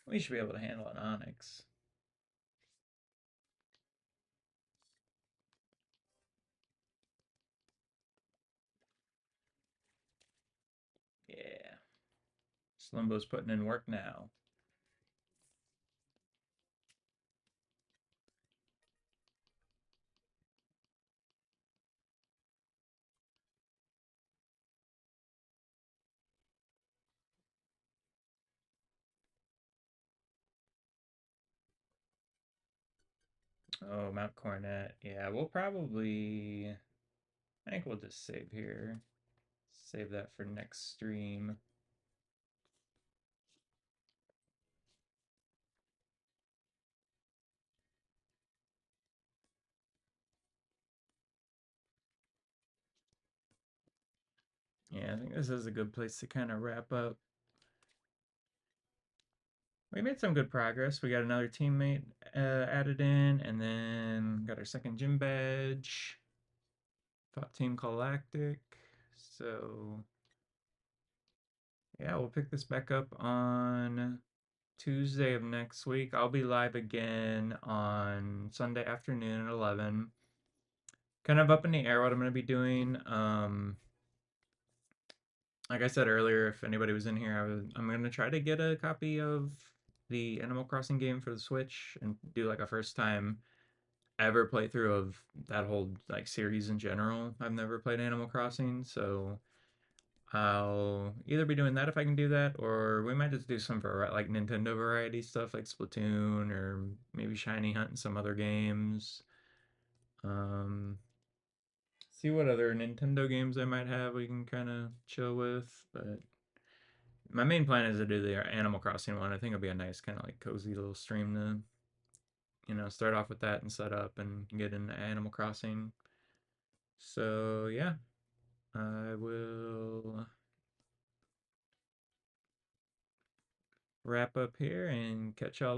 We should be able to handle an Onyx. Yeah. Slimbo's putting in work now. Oh, Mount Cornet. Yeah, we'll probably. I think we'll just save here. Save that for next stream. Yeah, I think this is a good place to kind of wrap up. We made some good progress. We got another teammate added in, and then got our second gym badge. Fought Team Galactic. So, yeah, we'll pick this back up on Tuesday of next week. I'll be live again on Sunday afternoon at 11. Kind of up in the air what I'm going to be doing. Like I said earlier, if anybody was in here, I'm going to try to get a copy of the Animal Crossing game for the Switch and do like a first time ever playthrough of that whole like series in general. I've never played Animal Crossing, so I'll either be doing that if I can do that, or we might just do some like Nintendo variety stuff like Splatoon or maybe Shiny Hunt and some other games. Um, see what other Nintendo games I might have we can kind of chill with, but my main plan is to do the Animal Crossing one. I think it'll be a nice kind of like cozy little stream to, start off with that and set up and get into Animal Crossing. So yeah, I will wrap up here and catch y'all